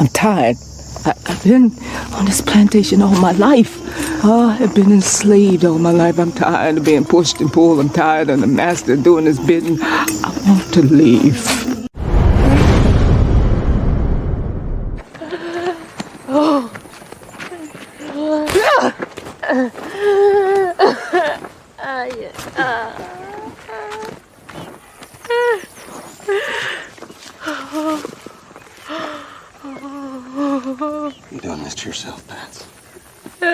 I'm tired. I've been on this plantation all my life. I've been enslaved all my life. I'm tired of being pushed and pulled. I'm tired of the master doing his bidding. I want to leave. You're doing this to yourself, Pats. You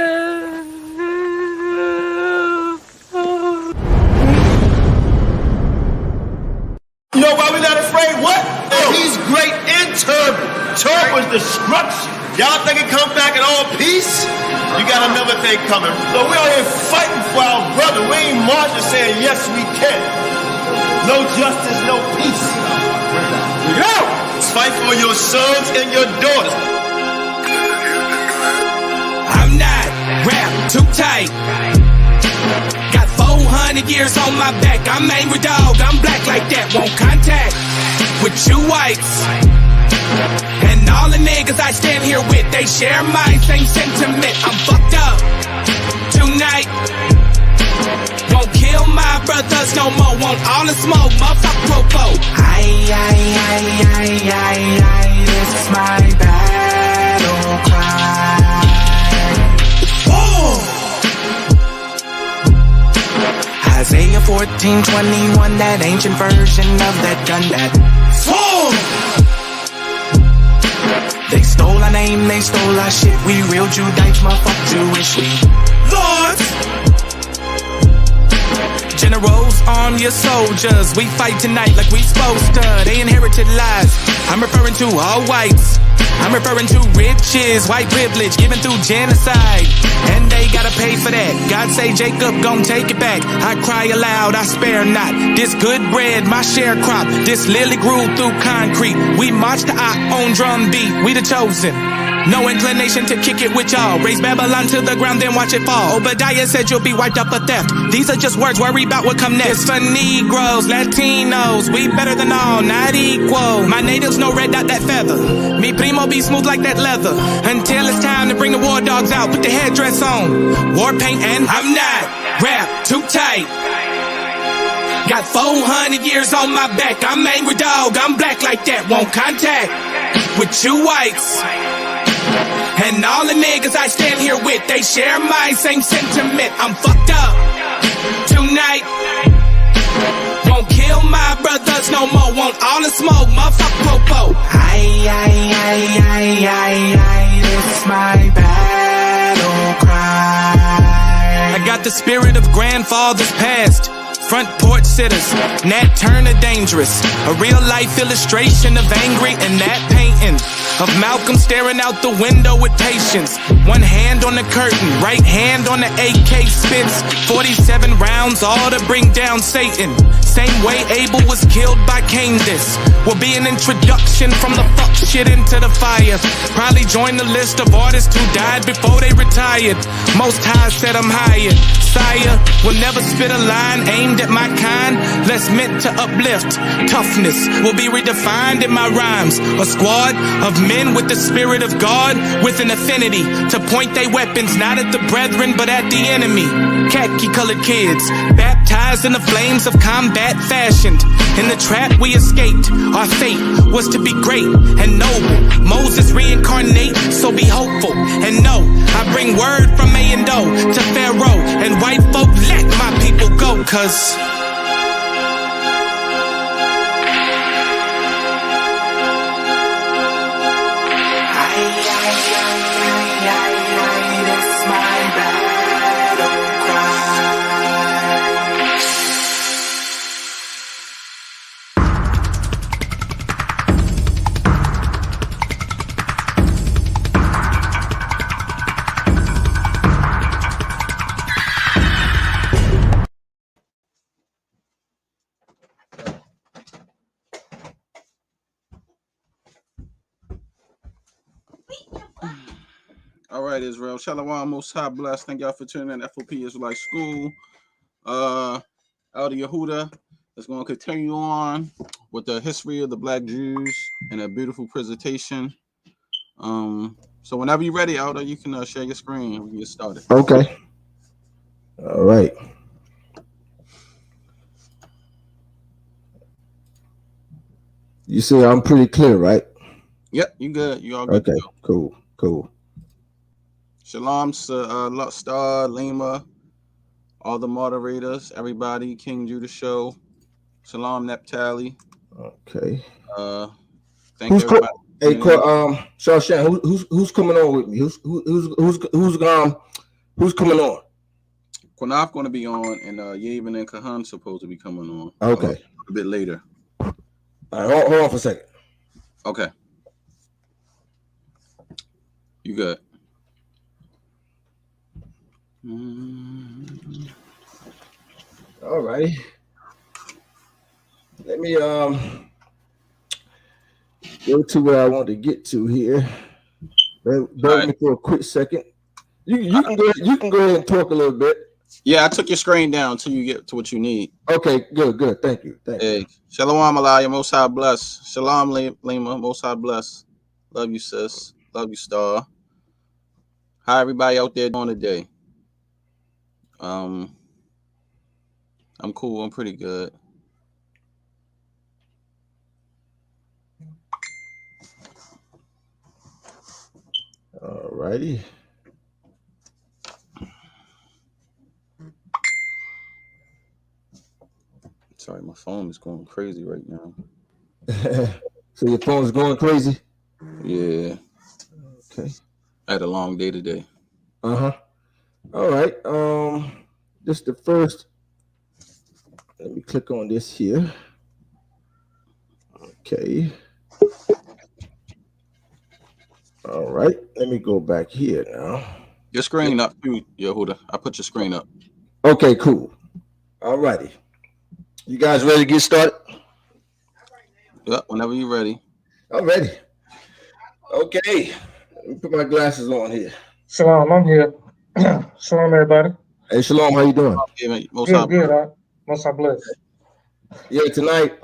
know why we're not afraid? What? He's great in turban. Turban's destruction. Y'all think it come back in all peace? You got another thing coming. So we out here fighting for our brother. We ain't marching saying, yes, we can. No justice, no peace. Yo! Fight for your sons and your daughters. I'm not wrapped too tight. Got 400 years on my back. I'm angry dog. I'm black like that. Won't contact with you whites. And all the niggas I stand here with, they share my same sentiment. I'm fucked up tonight. Won't kill my brothers no more. Want all the smoke, motherfucker, popo. This is my battle cry. Isaiah 14:21, that ancient version of that gun that they stole our name, they stole our shit. We real Judites, motherfucker Jewish. We lords, generals, arm your soldiers. We fight tonight like we supposed to. They inherited lies. I'm referring to all whites. I'm referring to riches, white privilege, given through genocide. And they gotta pay for that. God say Jacob gon' take it back. I cry aloud, I spare not. This good bread, my sharecrop. This lily grew through concrete. We march to our own drum beat. We the chosen. No inclination to kick it with y'all. Raise Babylon to the ground, then watch it fall. Obadiah said you'll be wiped up for theft. These are just words, worry about what come next. It's for Negroes, Latinos, we better than all, not equal. My natives know red dot that feather. Me primo be smooth like that leather. Until it's time to bring the war dogs out, put the headdress on. War paint and I'm not wrapped too tight. Got 400 years on my back. I'm angry dog, I'm black like that. Won't contact with you whites. And all the niggas I stand here with, they share my same sentiment. I'm fucked up tonight. Won't kill my brothers no more. Want all the smoke, motherfucker, popo. This is my battle cry. I got the spirit of grandfathers past. Front porch sitters, Nat Turner dangerous. A real life illustration of angry and that painting of Malcolm staring out the window with patience. One hand on the curtain, right hand on the AK spits. 47 rounds, all to bring down Satan. Same way Abel was killed by Cain. This will be an introduction from the fuck shit into the fire. Probably join the list of artists who died before they retired. Most High said I'm hired. Sire will never spit a line aimed at my kind, less meant to uplift. Toughness will be redefined in my rhymes. A squad of men with the spirit of God, with an affinity to point their weapons not at the brethren but at the enemy. Khaki colored kids, baptized in the flames of combat, fashioned in the trap we escaped. Our fate was to be great and noble. Moses reincarnate, so be hopeful and know I bring word from A and O to Pharaoh and white folk. Let my people go, cause all right, Israel. Shalom, Most High bless. Thank y'all for tuning in F.O.P. Israelite School. Elder Yehuda is going to continue on with the history of the Black Jews and a beautiful presentation. So whenever you're ready, Elder, you can share your screen and we can get started. Okay. All right. You see, I'm pretty clear, right? Yep, you good. You all good. Okay, cool. Shalom, Star, Lima, all the moderators, everybody, King Judah Show. Shalom, Neptali. Okay. Thank everybody. Hey, Shawshan, who's coming on with me? Who's coming on? Qanath going to be on, and Yavin and Kahan supposed to be coming on. Okay. A bit later. All right, hold on for a second. Okay. You good? All righty. Let me go to where I want to get to here. Bear with me for a quick second. You can go ahead and talk a little bit. Yeah, I took your screen down until you get to what you need. Okay, good. Thank you. Shalom, Aliyah, Most High bless. Shalom, Lima, Most High bless. Love you, sis. Love you, Star. How everybody out there doing today? I'm cool. I'm pretty good. All righty. Sorry, my phone is going crazy right now. So your phone's going crazy? Yeah. Okay. I had a long day today. All right. This is the first. Let me click on this here. Okay. All right. Let me go back here now. Your screen up too, Yehuda. I put your screen up. Okay, cool. All righty. You guys ready to get started? Yep, whenever you're ready. I'm ready. Okay. Let me put my glasses on here. Shalom, I'm here. Shalom, everybody. Hey, Shalom, how you doing? Good. Most I bless. Yeah, tonight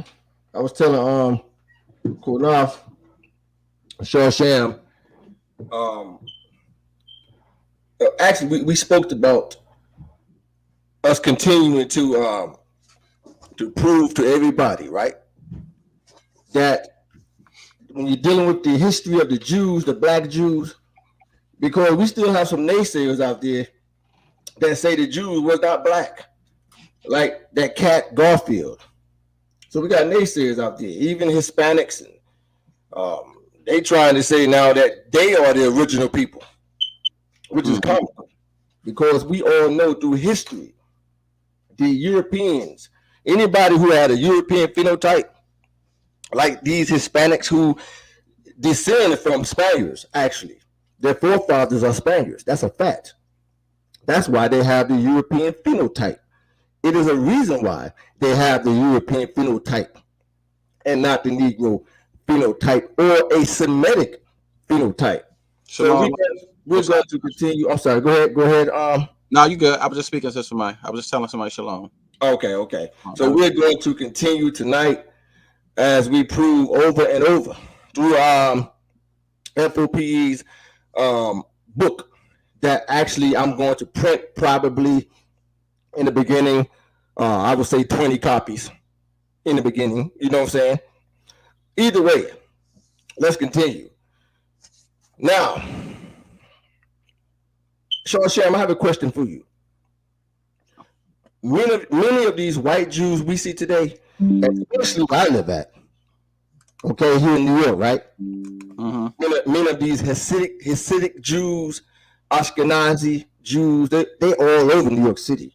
I was telling Qanath, Shawsham, actually we spoke about us continuing to prove to everybody, right, that when you're dealing with the history of the Jews, the black Jews, because we still have some naysayers out there that say the Jews was not black, like that cat Garfield. So we got naysayers out there, even Hispanics, and they trying to say now that they are the original people, which is comical, because we all know through history, the Europeans, anybody who had a European phenotype, like these Hispanics who descend from Spaniards, actually, their forefathers are Spaniards. That's a fact. That's why they have the European phenotype. It is a reason why they have the European phenotype and not the Negro phenotype or a Semitic phenotype. So we're going to continue. I'm sorry. Go ahead. No, you good. I was just speaking to somebody. I was just telling somebody shalom. Okay. So we're going to continue tonight as we prove over and over through F.O.P.E's book that actually I'm going to print probably in the beginning. I would say 20 copies in the beginning. You know what I'm saying? Either way, let's continue. Now, Shawsham, I have a question for you. Many of these white Jews we see today, especially where I live at, okay, here in New York, right? Many of these Hasidic Jews, Ashkenazi Jews, they all over New York City.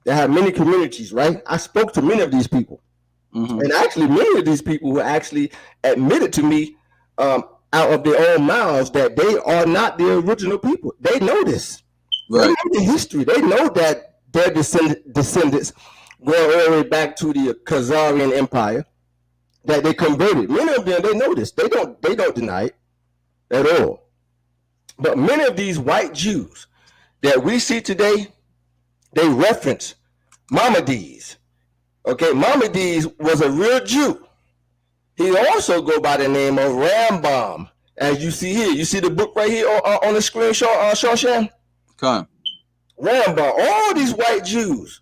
They have many communities, right? I spoke to many of these people. And actually, many of these people who actually admitted to me out of their own mouths that they are not the original people. They know this. Right. They know the history. They know that their descendants go all the way back to the Khazarian Empire, that they converted. Many of them, they know this. They don't deny it at all. But many of these white Jews that we see today, they reference Maimonides. Okay, Maimonides was a real Jew. He also go by the name of Rambam, As you see here, you see the book right here on the screenshot, Shawshan? Come. Rambam, all these white Jews,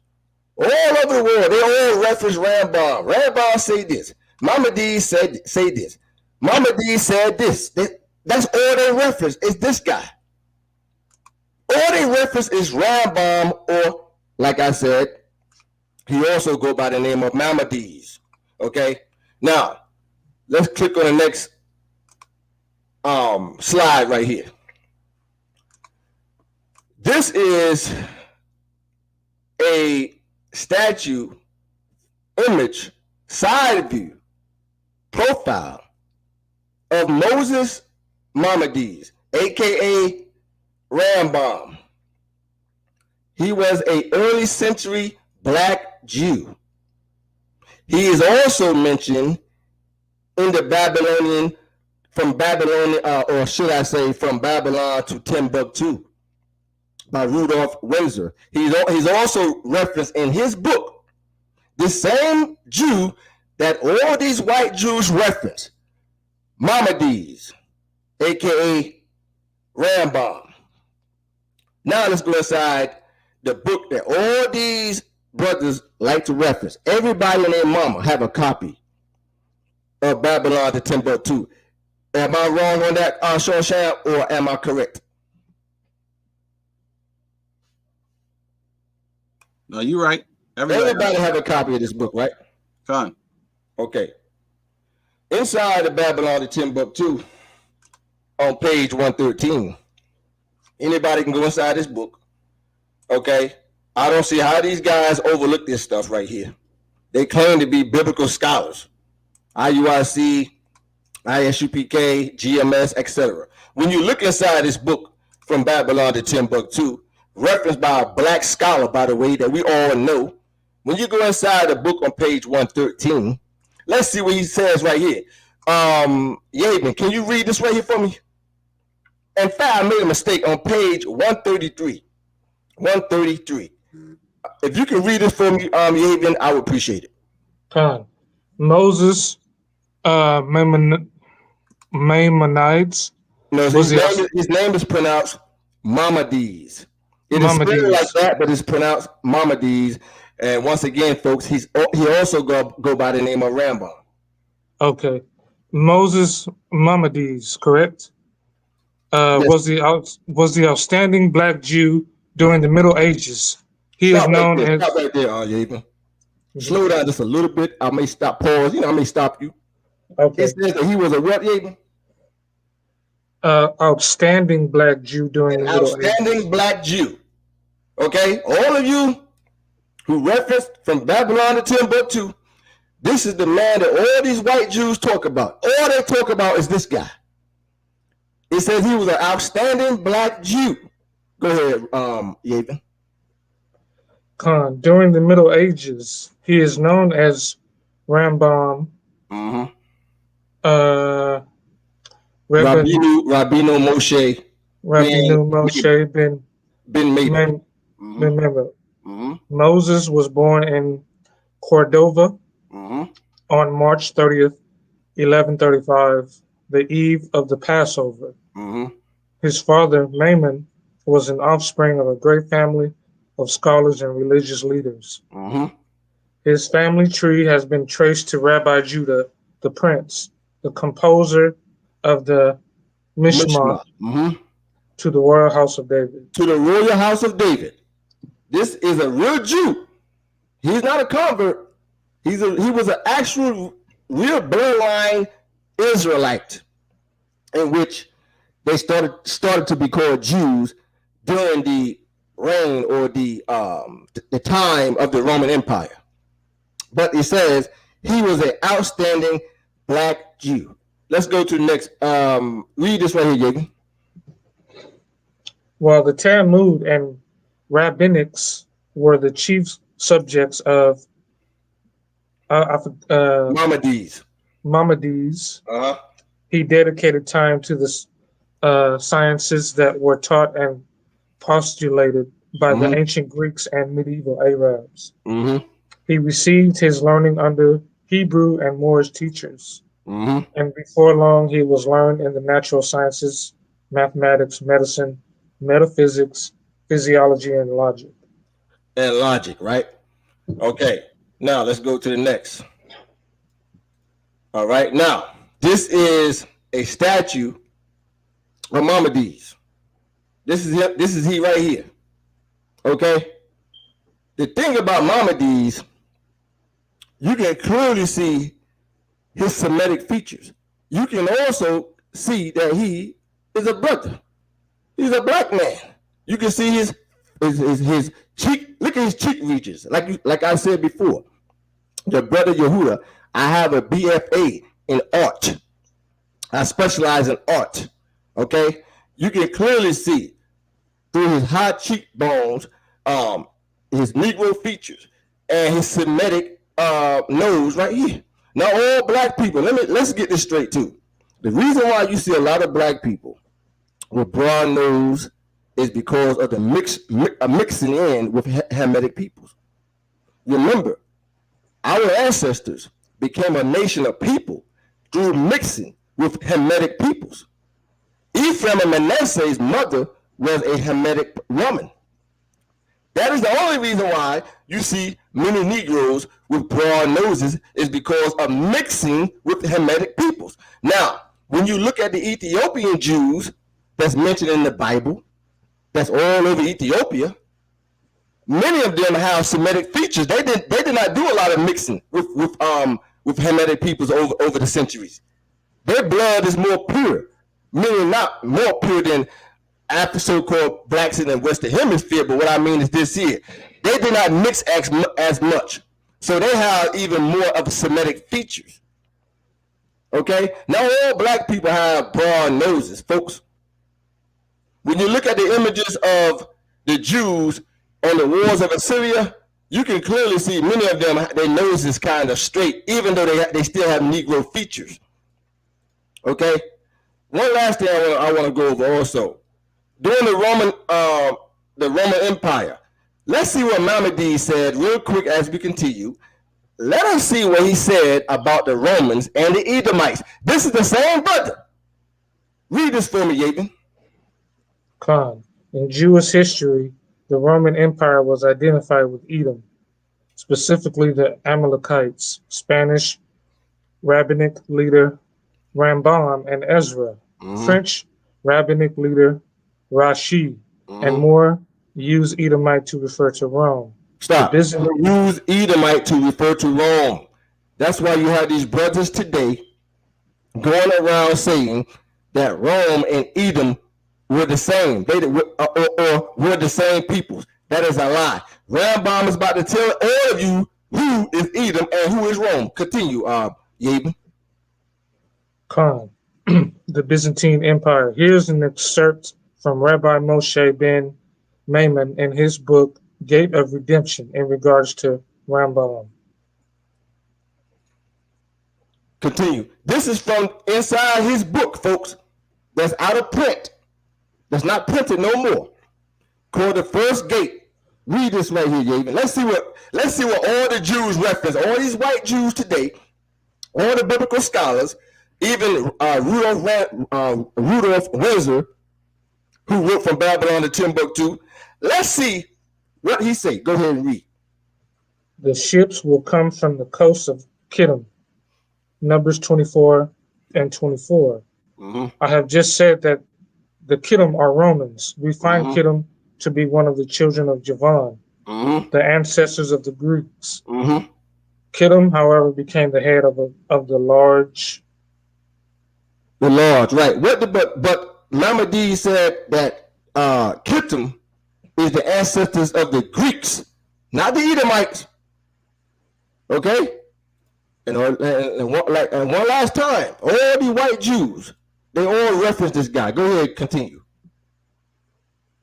all over the world, they all reference Rambam. Rambam say this. Maimonides say this. Maimonides said this. That's all they reference is this guy. All they reference is Rambam, or like I said, he also go by the name of Maimonides. Okay, now let's click on the next slide right here. This is a statue image, side view, profile of Moses Maimonides, aka Rambam. He was an early century black Jew. He is also mentioned in the Babylonian, from Babylon, or should I say from Babylon to Timbuktu by Rudolph Windsor. He's also referenced in his book, the same Jew that all these white Jews reference, Maimonides, aka Rambam. Now let's go inside the book that all these brothers like to reference. Everybody and their mama have a copy of Babylon to Timbuktu. Am I wrong on that, Shawshan, or am I correct? No, you're right. Everybody have a copy of this book, right? Fine. Okay. Inside the Babylon to Timbuktu, on page 113, anybody can go inside this book. Okay. I don't see how these guys overlook this stuff right here. They claim to be biblical scholars. IUIC, ISUPK, GMS, etc. When you look inside this book from Babylon to Timbuktu, referenced by a black scholar, by the way, that we all know, when you go inside the book on page 113, let's see what he says right here. Yaven, can you read this right here for me? In fact, I made a mistake on page 133. 133. If you can read this for me, Yaven, I would appreciate it. Moses, Maimonides. No, his name is pronounced Maimonides. It is spelled like that, but it's pronounced Maimonides. And once again, folks, he also go by the name of Rambam. Okay, Moses Maimonides, correct? Yes. Was the outstanding black Jew during the Middle Ages. He is known as. Stop right there, Yaven. Slow down just a little bit. I may stop, pause. I may stop you. Okay. It says that he was a what, Yaven? Outstanding black Jew during the Middle Ages. Outstanding black Jew. Okay, all of you who referenced from Babylon to Timbuktu, this is the man that all these white Jews talk about. All they talk about is this guy. It says he was an outstanding black Jew. Go ahead, Yaven. During the Middle Ages, he is known as Rambam. Mm-hmm. Rabbeinu Moshe. Rabbeinu Moshe ben Metamorphosis. Remember, Moses was born in Cordova on March 30th, 1135, the eve of the Passover. His father, Maimon, was an offspring of a great family of scholars and religious leaders. His family tree has been traced to Rabbi Judah, the prince, the composer of the Mishmah, to the royal house of David. To the royal house of David. This is a real Jew. He's not a convert. He was an actual real bloodline Israelite, in which they started to be called Jews during the reign or the time of the Roman Empire. But it says he was an outstanding black Jew. Let's go to the next. Read this right here, Yagen. While the Talmud and rabbinics were the chief subjects of Maimonides. He dedicated time to the sciences that were taught and postulated by the ancient Greeks and medieval Arabs. He received his learning under Hebrew and Moorish teachers. And before long, he was learned in the natural sciences, mathematics, medicine, metaphysics, physiology, and logic. And logic, right? Okay. Now let's go to the next. All right. Now, this is a statue of Maimonides. This is he right here. Okay. The thing about Maimonides, you can clearly see his Semitic features. You can also see that he is a brother. He's a black man. You can see his cheek. Look at his cheek regions. Like I said before, your brother Yehuda, I have a BFA in art. I specialize in art. Okay, you can clearly see through his high cheekbones, his Negro features, and his Semitic nose right here. Now, all black people, let's get this straight too. The reason why you see a lot of black people with broad nose is because of the mixing in with Hamitic peoples. Remember, our ancestors became a nation of people through mixing with Hamitic peoples. Ephraim and Manasseh's mother was a Hamitic woman. That is the only reason why you see many Negroes with broad noses is because of mixing with the Hamitic peoples. Now, when you look at the Ethiopian Jews that's mentioned in the Bible, that's all over Ethiopia, many of them have Semitic features. They did not do a lot of mixing with Hamitic peoples over the centuries. Their blood is more pure, meaning not more pure than after so-called blacks in the Western Hemisphere, but what I mean is this here. They did not mix as much. So they have even more of Semitic features. Okay? Now all black people have broad noses, folks. When you look at the images of the Jews on the wars of Assyria, you can clearly see many of them, their nose is kind of straight, even though they still have Negro features. Okay? One last thing I want to go over also. During the Roman Empire, let's see what Maimonides said real quick as we continue. Let us see what he said about the Romans and the Edomites. This is the same brother. Read this for me, Yaden. Khan. In Jewish history, the Roman Empire was identified with Edom, specifically the Amalekites, Spanish rabbinic leader Rambam and Ezra, French rabbinic leader Rashi, and more use Edomite to refer to Rome. Stop. Use Edomite to refer to Rome. That's why you have these brothers today going around saying that Rome and Edom were the same. They were the same peoples. That is a lie. Rambam is about to tell all of you who is Edom and who is Rome. Continue, Yaben. Khan, the Byzantine Empire. Here's an excerpt from Rabbi Moshe ben Maimon in his book, Gate of Redemption, in regards to Rambam. Continue. This is from inside his book, folks. That's out of print. That's not printed no more. Called the First Gate. Read this right here, Yaven. Let's see what all the Jews reference, all these white Jews today, all the biblical scholars, even Rudolph Windsor, who wrote from Babylon to Timbuktu. Let's see what he say. Go ahead and read. The ships will come from the coast of Kittim. Numbers 24 and 24. I have just said that the Kittim are Romans. We find Kittim to be one of the children of Javan, the ancestors of the Greeks. Kittim, however, became the head of the large. The large, right. But Maimonides said that Kittim is the ancestors of the Greeks, not the Edomites. Okay? And one last time, all the white Jews, they all reference this guy. Go ahead, continue.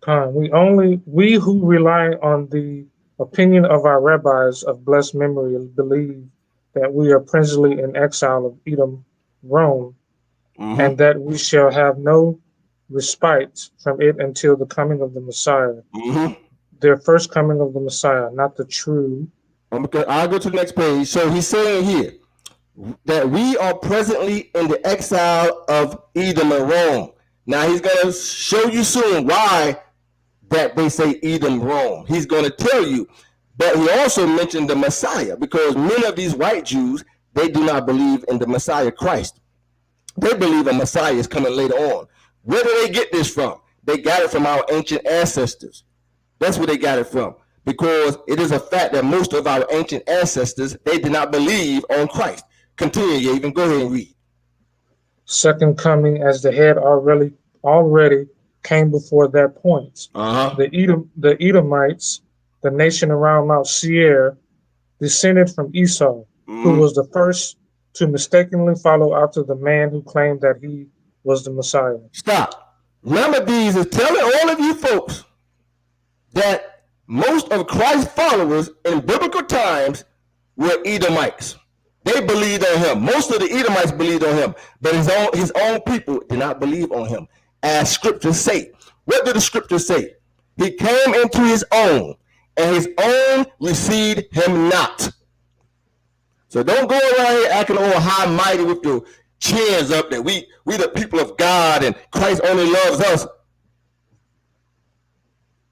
We who rely on the opinion of our rabbis of blessed memory believe that we are presently in exile of Edom, Rome, and that we shall have no respite from it until the coming of the Messiah. Their first coming of the Messiah, not the true. I'll go to the next page. So he's saying here, that we are presently in the exile of Edom and Rome. Now he's going to show you soon why that they say Edom, Rome. He's going to tell you. But he also mentioned the Messiah, because many of these white Jews, they do not believe in the Messiah Christ. They believe a Messiah is coming later on. Where do they get this from? They got it from our ancient ancestors. That's where they got it from. Because it is a fact that most of our ancient ancestors, they did not believe on Christ. Continue, Yavin. Go ahead and read. Second coming, as the head already came before that point. The Edomites, the nation around Mount Seir, descended from Esau, who was the first to mistakenly follow after the man who claimed that he was the Messiah. Stop. Maimonides is telling all of you folks that most of Christ's followers in biblical times were Edomites. They believed on him. Most of the Edomites believed on him, but his own people did not believe on him, as scriptures say. What did the scriptures say? He came into his own, and his own received him not. So don't go around here acting all high mighty with your chins up that we the people of God and Christ only loves us.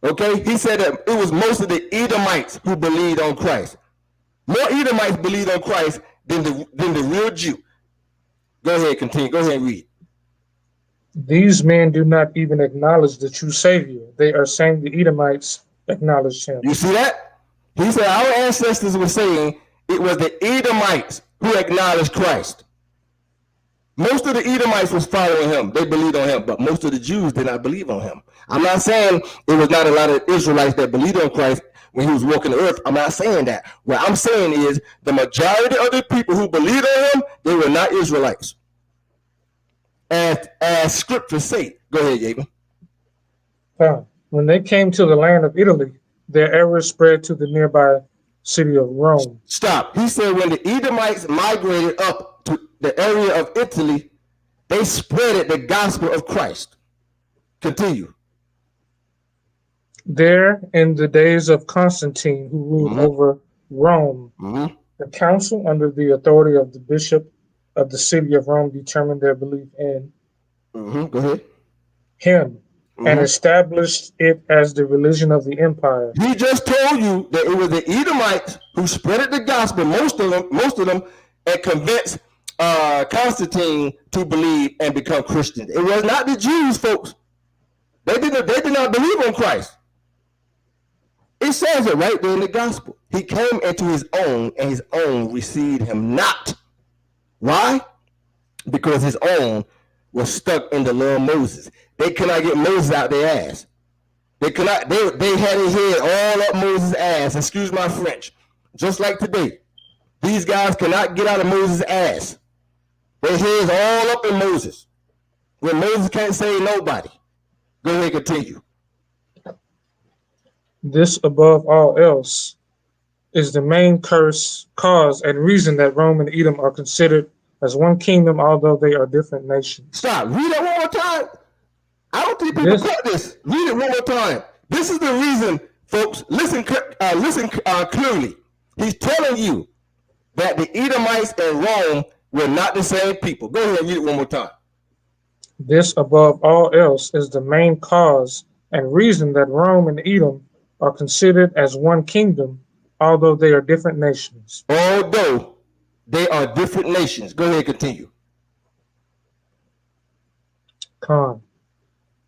Okay, he said that it was most of the Edomites who believed on Christ. More Edomites believed on Christ than the real Jew. Go ahead, continue. Go ahead and read. These men do not even acknowledge the true Savior. They are saying the Edomites acknowledged him. You see that? He said our ancestors were saying it was the Edomites who acknowledged Christ. Most of the Edomites was following him. They believed on him, but most of the Jews did not believe on him. I'm not saying it was not a lot of Israelites that believed on Christ when he was walking the earth. I'm not saying that. What I'm saying is the majority of the people who believed on him, they were not Israelites. As scriptures say. Go ahead, Yavin. When they came to the land of Italy, their error spread to the nearby city of Rome. Stop. He said when the Edomites migrated up to the area of Italy, they spreaded the gospel of Christ. Continue. There, in the days of Constantine, who ruled over Rome, the council, under the authority of the bishop of the city of Rome, determined their belief in Go ahead. him and established it as the religion of the empire. He just told you that it was the Edomites who spreaded the gospel, most of them, and convinced Constantine to believe and become Christians. It was not the Jews, folks. They did not believe on Christ. It says it right there in the gospel. He came into his own, and his own received him not. Why? Because his own was stuck in the law of Moses. They could not get Moses out their ass. They could not. They had his head all up Moses' ass. Excuse my French. Just like today, these guys cannot get out of Moses' ass. Their heads all up in Moses. When Moses can't save nobody. Go ahead, continue. This, above all else, is the main cause and reason that Rome and Edom are considered as one kingdom, although they are different nations. Stop. Read it one more time. I don't think people caught this. Read it one more time. This is the reason, folks. Listen clearly. He's telling you that the Edomites and Rome were not the same people. Go ahead and read it one more time. This, above all else, is the main cause and reason that Rome and Edom are considered as one kingdom, although they are different nations. Although they are different nations. Go ahead and continue.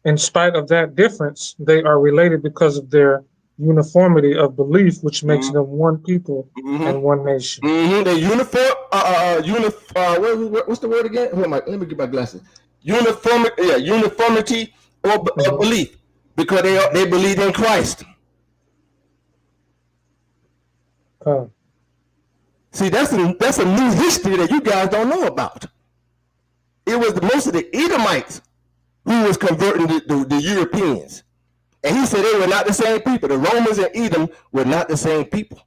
In spite of that difference, they are related because of their uniformity of belief, which makes them one people and one nation. They what's the word again? Let me get my glasses. Uniformity of belief, because they believe in Christ. See, that's a new history that you guys don't know about. It was most of the Edomites who was converting the Europeans. And he said they were not the same people. The Romans and Edom were not the same people.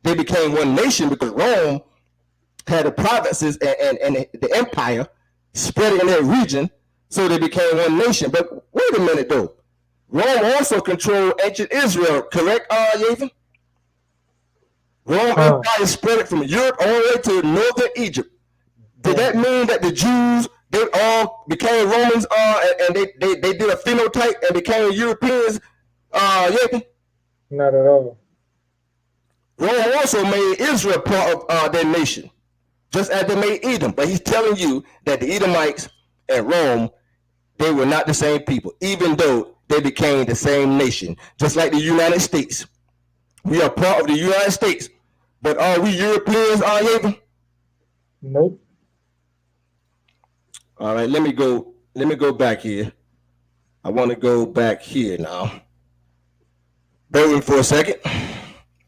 They became one nation because Rome had the provinces and the empire spread in that region, so they became one nation. But wait a minute, though. Rome also controlled ancient Israel, correct, Yavin? Rome empire spread it from Europe all the way to northern Egypt. Did that mean that the Jews, they all became Romans and they did a phenotype and became Europeans? Not at all. Rome also made Israel part of their nation, just as they made Edom. But he's telling you that the Edomites and Rome, they were not the same people, even though they became the same nation, just like the United States. We are part of the United States, but are we Europeans, Yaven? Nope. All right, let me go back here. I want to go back here now. Bear with me for a second.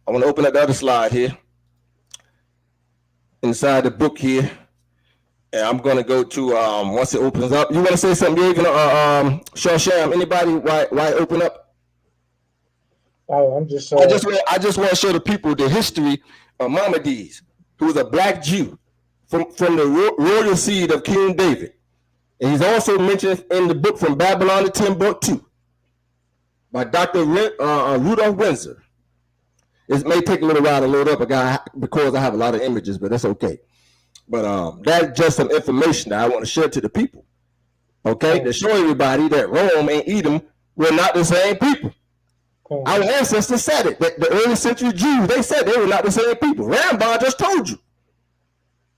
I want to open up the other slide here. Inside the book here. And I'm going to go to, once it opens up. You want to say something, Yaven, Shawsham? Anybody, why open up? Oh, I'm just I just want to show the people the history of Maimonides, who was a black Jew from the royal seed of King David. And he's also mentioned in the book From Babylon to Timbuktu by Dr. Rudolph Windsor. It may take a little while to load up because I have a lot of images, but that's okay. But that's just some information that I want to share to the people. Okay, to show everybody that Rome and Edom were not the same people. Our ancestors said it. The early century Jews, they said they were not the same people. Rambam just told you.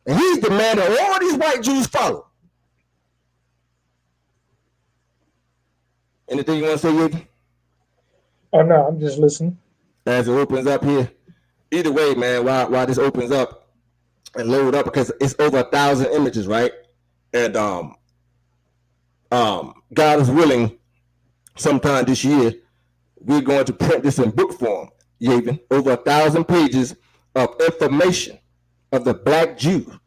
And he's the man that all these white Jews follow. Anything you want to say, Yaven? Oh, no, I'm just listening. As it opens up here. Either way, man, while this opens up and load up, because it's over 1,000 images, right? And God is willing, sometime this year, we're going to print this in book form, Yaven, over 1,000 pages of information of the black Jew.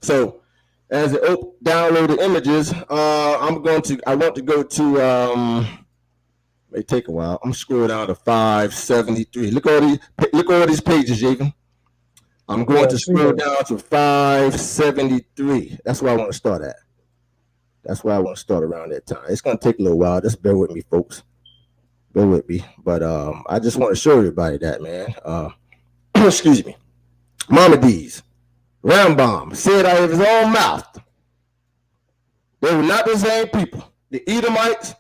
So as it download the images, I want to go to may take a while. I'm scrolling down to 573. Look at all these pages, Yaven. I'm going to scroll down to 573. That's where I want to start at. That's where I want to start around that time. It's going to take a little while. Just bear with me, folks. Bear with me. But I just want to show everybody that, man. Excuse me. Maimonides, Rambam said out of his own mouth, they were not the same people. The Edomites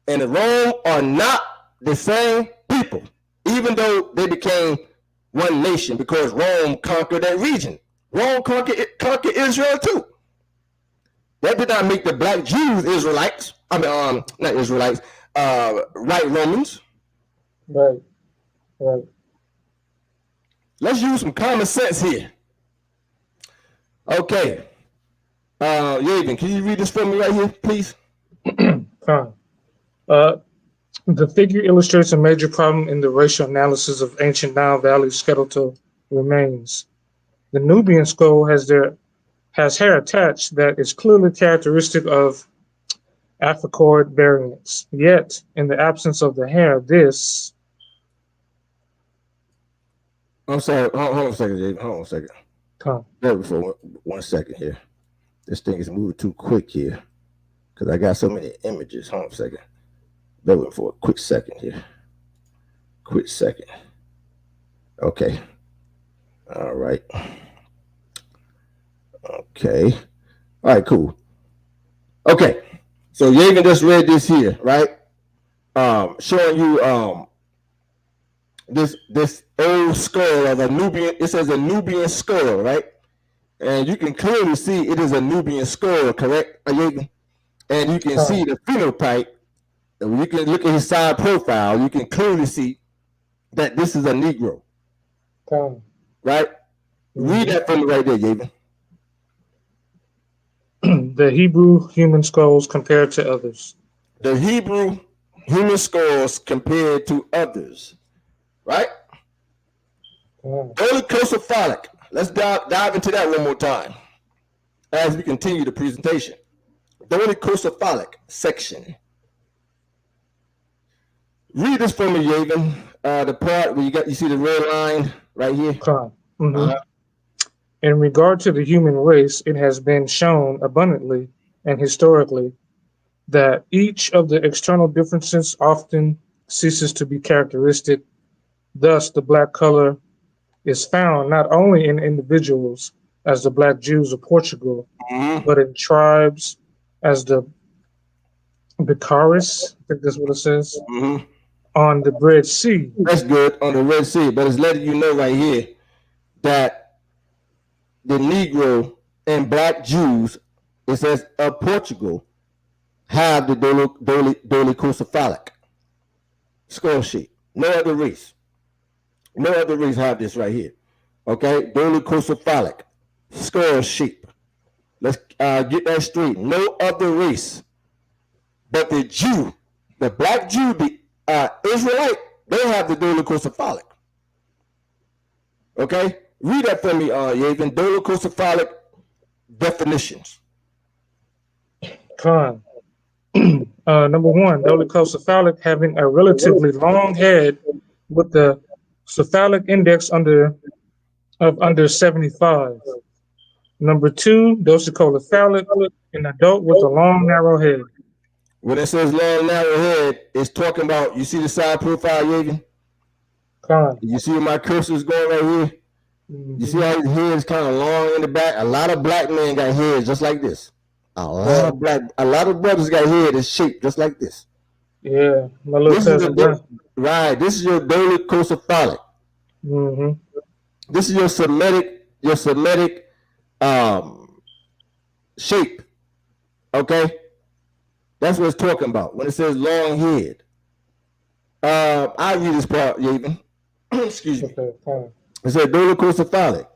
and the Rome are not the same people, even though they became one nation because Rome conquered that region. Rome conquered Israel too. That did not make the black Jews Israelites. I mean, not Israelites, white Romans. Right. Let's use some common sense here. Okay. Yaven, can you read this for me right here, please? Fine. The figure illustrates a major problem in the racial analysis of ancient Nile Valley skeletal remains. The Nubian skull has hair attached that is clearly characteristic of Africoid variants. Yet, in the absence of the hair, this... I'm sorry. Hold on a second, Javen. Hold on a second. Bear for 1 second here. This thing is moving too quick here because I got so many images. Hold on a second. Bear with me for a quick second here. Quick second. Okay. All right. Okay. All right, cool. Okay. So Yaven just read this here, right? Showing you this old skull of a Nubian. It says a Nubian skull, right? And you can clearly see it is a Nubian skull, correct, Yaven? And you can see the phenotype. You can look at his side profile. You can clearly see that this is a Negro, right? Read that for me right there, Yaven. The Hebrew human skulls compared to others. The Hebrew human skulls compared to others, right? Dolichocephalic. Let's dive into that one more time as we continue the presentation. Dolichocephalic section. Read this for me, Yaven. The part where you see the red line right here. Mm-hmm. In regard to the human race, it has been shown abundantly and historically that each of the external differences often ceases to be characteristic. Thus, the black color is found not only in individuals as the Black Jews of Portugal, but in tribes as the Bikaris, I think that's what it says, on the Red Sea. That's good, on the Red Sea, but it's letting you know right here that the Negro and Black Jews, it says of Portugal, have the dolichocephalic skull shape. No other race. No other race have this right here. Okay, dolichocephalic skull shape. Let's get that straight. No other race but the Jew, the Black Jew, the Israelite, they have the dolichocephalic. Okay, read that for me, Yavin. Dolichocephalic definitions. Con. Number one, dolichocephalic, having a relatively long head with the cephalic index under 75. Number two, dolichocephalic, an adult with a long, narrow head. When it says long, narrow head, it's talking about, you see the side profile, Yavin? You see where my cursor is going right here? You see how his head is kind of long in the back? A lot of black men got heads just like this. A lot of brothers got head that's shaped just like this. Yeah, my little cousin. Right, this is your dolichocephalic. This is your Semitic shape. Okay, that's what it's talking about when it says long head. I read this part, Yavin. Excuse me. It says dolichocephalic.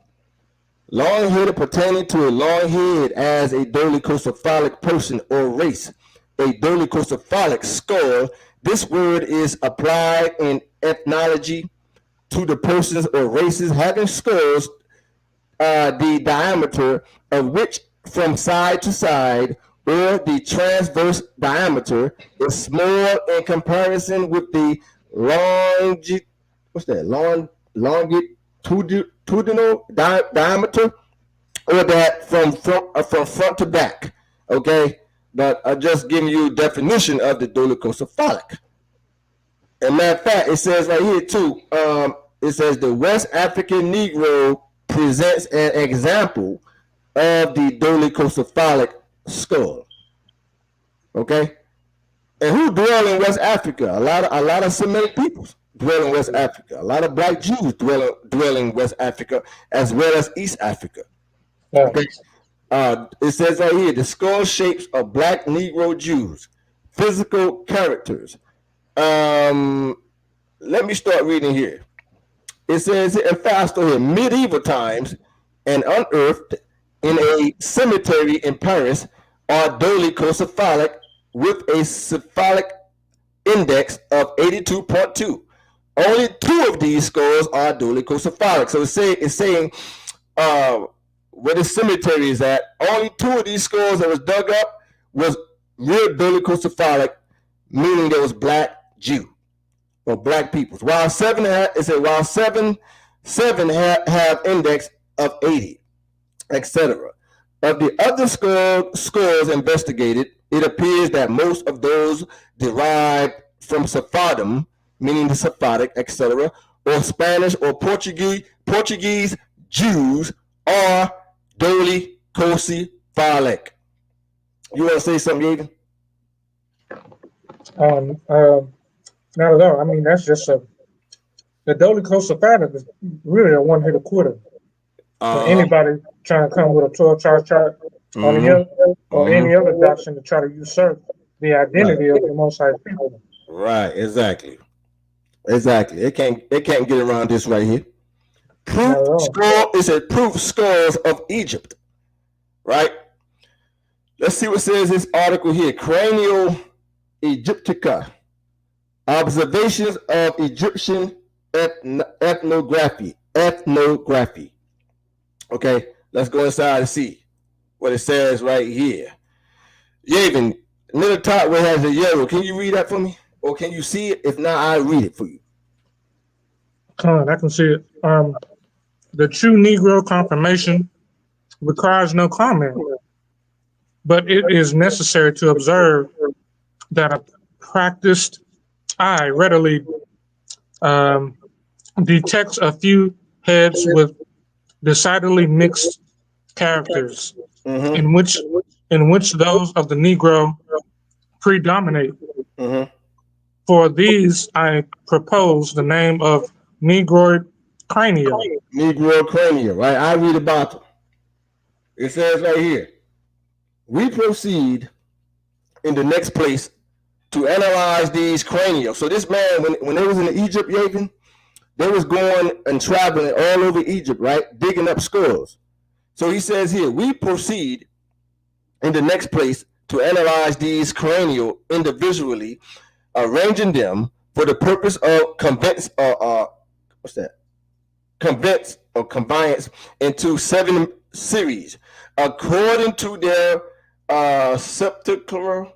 Long headed pertaining to a long head as a dolichocephalic person or race. A dolichocephalic skull. This word is applied in ethnology to the persons or races having skulls, the diameter of which from side to side or the transverse diameter is small in comparison with the longitudinal diameter, or that from front to back. Okay, but I'm just giving you a definition of the dolichocephalic. And matter of fact, it says right here too. It says the West African Negro presents an example of the dolichocephalic skull. Okay, and who dwell in West Africa? A lot of Semitic peoples dwell in West Africa. A lot of Black Jews dwell in West Africa as well as East Africa. Okay. It says right here, the skull shapes of Black Negro Jews, physical characters. Let me start reading here. It says in fast here, medieval times and unearthed in a cemetery in Paris are dolichocephalic with a cephalic index of 82.2. Only 2 of these skulls are dolichocephalic. So it's saying where the cemetery is at, only 2 of these skulls that was dug up was real dolichocephalic, meaning there was Black Jew or Black peoples. While 7 have index of 80, etc. Of the other skulls investigated, it appears that most of those derived from Sephardim, meaning the Sephardic, etc., or Spanish or Portuguese Jews are dolichocephalic. You want to say something, Yaden? Not at all. I mean, that's just the dolichocephalic is really a one-hit quitter. For anybody trying to come with a 12-chart chart on the other, or any other doctrine to try to usurp the identity of the Most High people. Right, exactly. It can't get around this right here. Proof skulls of Egypt. Right? Let's see what says this article here. Cranial Egyptica. Observations of Egyptian ethnography. Okay, let's go inside and see what it says right here. Yavin, near the top where it has the yellow, can you read that for me? Or can you see it? If not, I'll read it for you. I can see it. The true Negro confirmation requires no comment, but it is necessary to observe that a practiced eye readily detects a few heads with decidedly mixed characters, in which those of the Negro predominate. For these, I propose the name of Negroid cranial. Negro cranial, right? I read about them. It says right here, we proceed in the next place to analyze these cranials. So this man, when they was in Egypt, Yavin, they was going and traveling all over Egypt, right? Digging up skulls. So he says here, we proceed in the next place to analyze these cranial individually, arranging them for the purpose of conveyance into 7 series according to their sepulchral,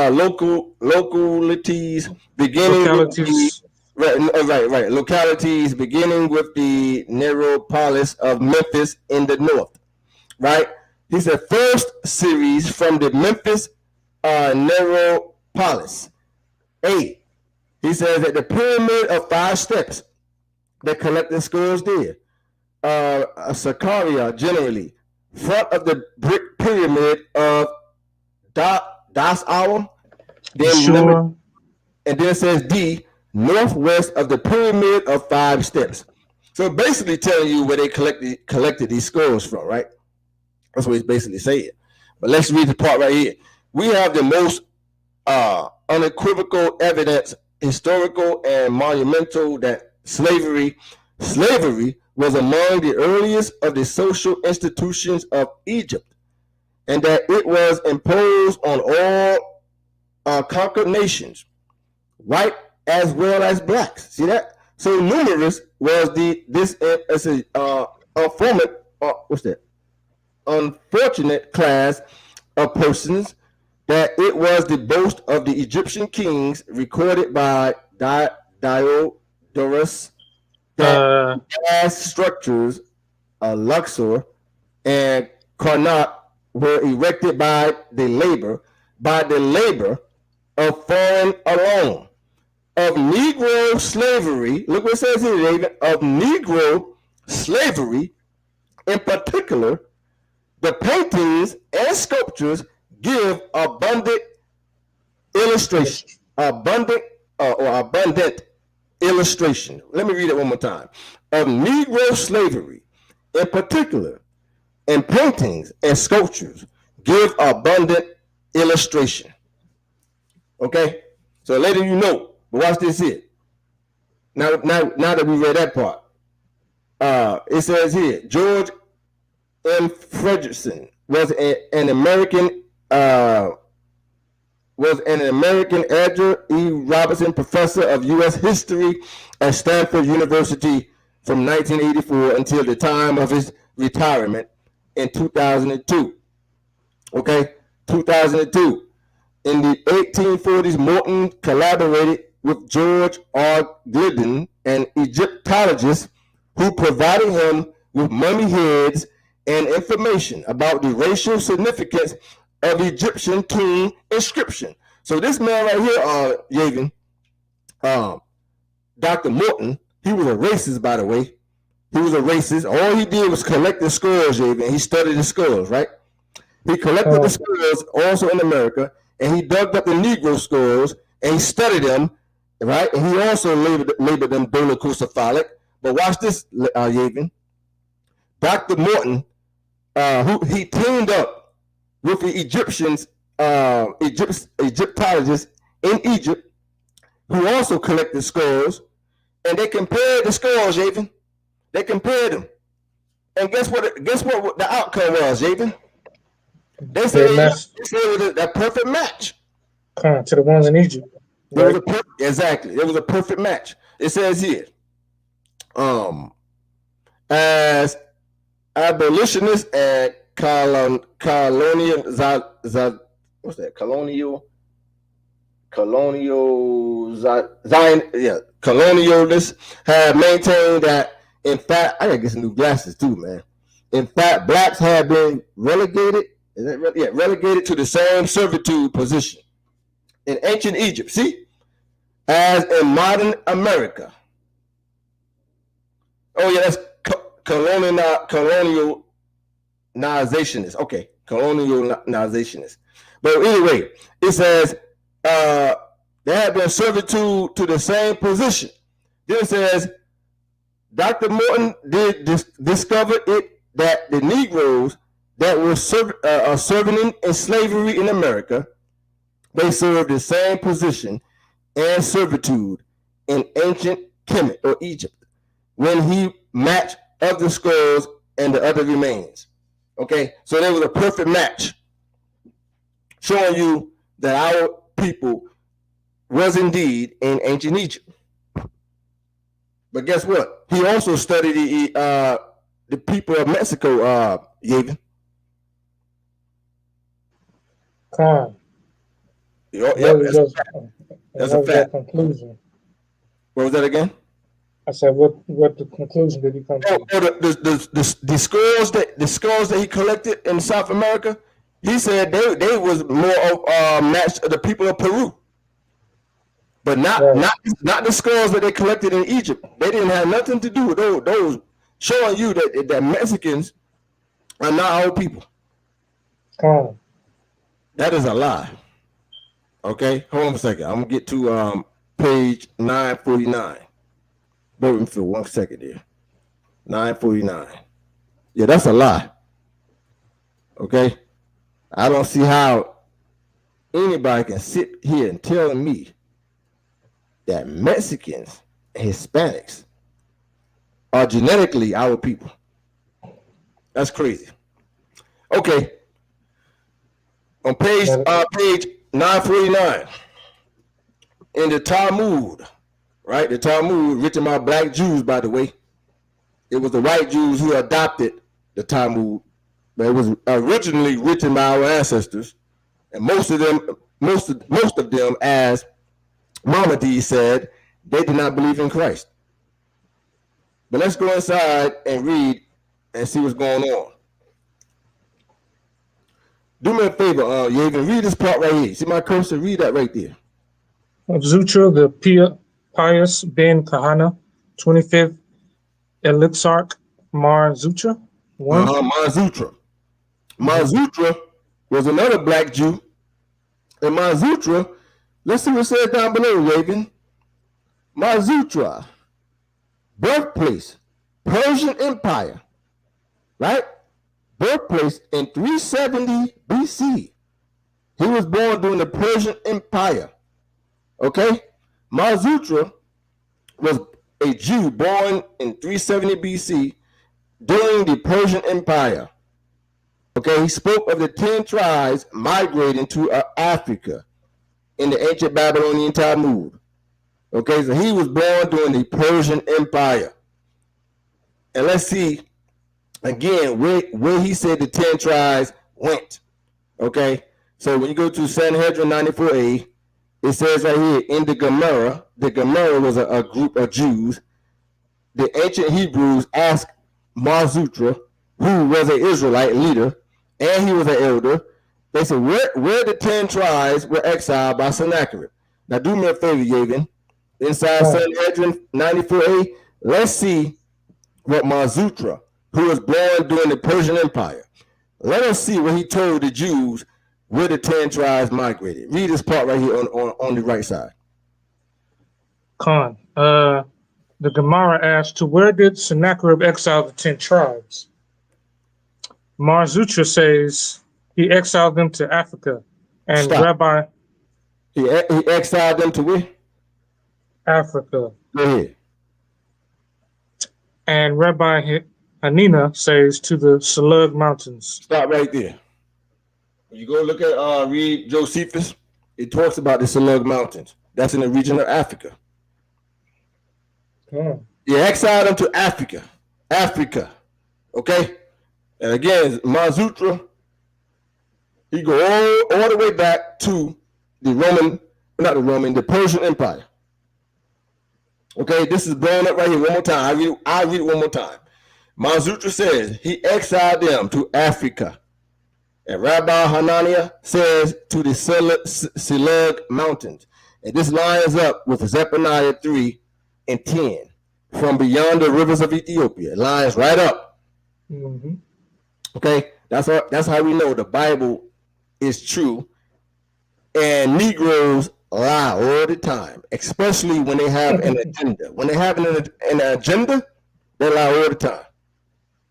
localities beginning with the Negropolis of Memphis in the north, right? He said first series from the Memphis Negropolis. A. He says that the pyramid of 5 steps that collected skulls there. Sakaria generally. Front of the brick pyramid of Das Hour. And then it says D. Northwest of the pyramid of 5 steps. So basically telling you where they collected these skulls from, right? That's what he's basically saying. But let's read the part right here. We have the most unequivocal evidence, historical and monumental, that slavery was among the earliest of the social institutions of Egypt, and that it was imposed on all conquered nations, white as well as blacks. See that? So numerous was unfortunate class of persons that it was the boast of the Egyptian kings, recorded by Diodorus, that vast structures Luxor and Qanath were erected by the labor of foreign alone, of Negro slavery. Look what it says here, David. Of Negro slavery, in particular, the paintings and sculptures give abundant illustration. Abundant illustration. Let me read it one more time. Of Negro slavery, in particular, and paintings and sculptures give abundant illustration. Okay? So later you know. But watch this here. Now that we read that part, it says here, George M. Frederickson was an American Edgar E. Robinson Professor of U.S. History at Stanford University from 1984 until the time of his retirement in 2002. Okay, 2002. In the 1840s, Morton collaborated with George R. Glidden, an Egyptologist, who provided him with mummy heads and information about the racial significance of Egyptian tomb inscription. So this man right here, Yavin, Dr. Morton, he was a racist, by the way. He was a racist. All he did was collect the skulls, Yavin. He studied the skulls, right? He collected the skulls also in America, and he dug up the Negro skulls, and he studied them, right? And he also labeled them dolichocephalic. But watch this, Yavin. Dr. Morton, he teamed up with the Egyptologists in Egypt, who also collected skulls, and they compared the skulls, Yavin. They compared them, and guess what the outcome was, Yavin? They said it was a perfect match to the ones in Egypt. Right? Exactly, it was a perfect match. It says here, as abolitionists and colonialists have maintained that, in fact, I gotta get some new glasses too, man. In fact, blacks have been relegated to the same servitude position in ancient Egypt, see, as in modern America. Oh yeah, that's colonializationists. Okay, colonializationists. But anyway, it says they have been servitude to the same position. Then it says Dr. Morton did discover it that the Negroes that were serving in slavery in America, they served the same position and servitude in ancient Kemet or Egypt when he matched other skulls and the other remains. Okay, so there was a perfect match, showing you that our people was indeed in ancient Egypt. But guess what? He also studied the people of Mexico, Yavin. Con. That's a fact. Conclusion. What was that again? I said, what the conclusion did he come to? The skulls that he collected in South America, he said they was more of match of the people of Peru, but not the skulls that they collected in Egypt. They didn't have nothing to do with those, showing you that Mexicans are not our people. That is a lie. Okay, hold on a second. I'm gonna get to page 949. Bear with me for 1 second there. 949. Yeah, that's a lie. Okay, I don't see how anybody can sit here and tell me that Mexicans and Hispanics are genetically our people. That's crazy. Okay, on page 949 in the Talmud, right? The Talmud, written by black Jews, by the way. It was the white Jews who adopted the Talmud, but it was originally written by our ancestors, and most of them, as Maimonides said, they did not believe in Christ. But let's go inside and read and see what's going on. Do me a favor, Yavin, read this part right here. See my cursor? Read that right there. Zutra, the Pius Ben Kahana, 25th Elixarch, Mar Zutra. Mar Zutra. Mar Zutra was another black Jew. And Mar Zutra, let's see what it says down below, Raven. Mar Zutra, birthplace, Persian Empire, right? Birthplace in 370 BC. He was born during the Persian Empire. Okay? Mar Zutra was a Jew born in 370 BC during the Persian Empire. Okay, he spoke of the 10 tribes migrating to Africa in the ancient Babylonian Talmud. Okay, so he was born during the Persian Empire. And let's see again where he said the 10 tribes went. Okay, so when you go to Sanhedrin 94a, it says right here in the Gemara was a group of Jews. The ancient Hebrews asked Mar Zutra, who was an Israelite leader, and he was an elder. They said, where the 10 tribes were exiled by Sennacherib. Now do me a favor, Yavin. Inside Sanhedrin 94a, let's see what Mar Zutra, who was born during the Persian Empire, let us see what he told the Jews where the 10 tribes migrated. Read this part right here on the right side. The Gemara asked, to where did Sennacherib exile the 10 tribes? Mar Zutra says he exiled them to Africa. And Stop. Rabbi... He exiled them to where? Africa. Go ahead. And Rabbi Hanina says to the Selug Mountains. Stop right there. When you go look at read Josephus, it talks about the Selug Mountains. That's in the region of Africa. He exiled them to Africa. Okay? And again, Mar Zutra, he go all the way back to the Persian Empire. Okay, this is blown up right here one more time. I read it one more time. Mar Zutra says he exiled them to Africa. And Rabbi Hananiah says to the Selug Mountains. And this lines up with Zephaniah 3 and 10. from beyond the rivers of Ethiopia. It lines right up. Mm-hmm. Okay, that's how we know the Bible is true. And Negroes lie all the time, especially when they have an agenda. When they have an agenda, they lie all the time.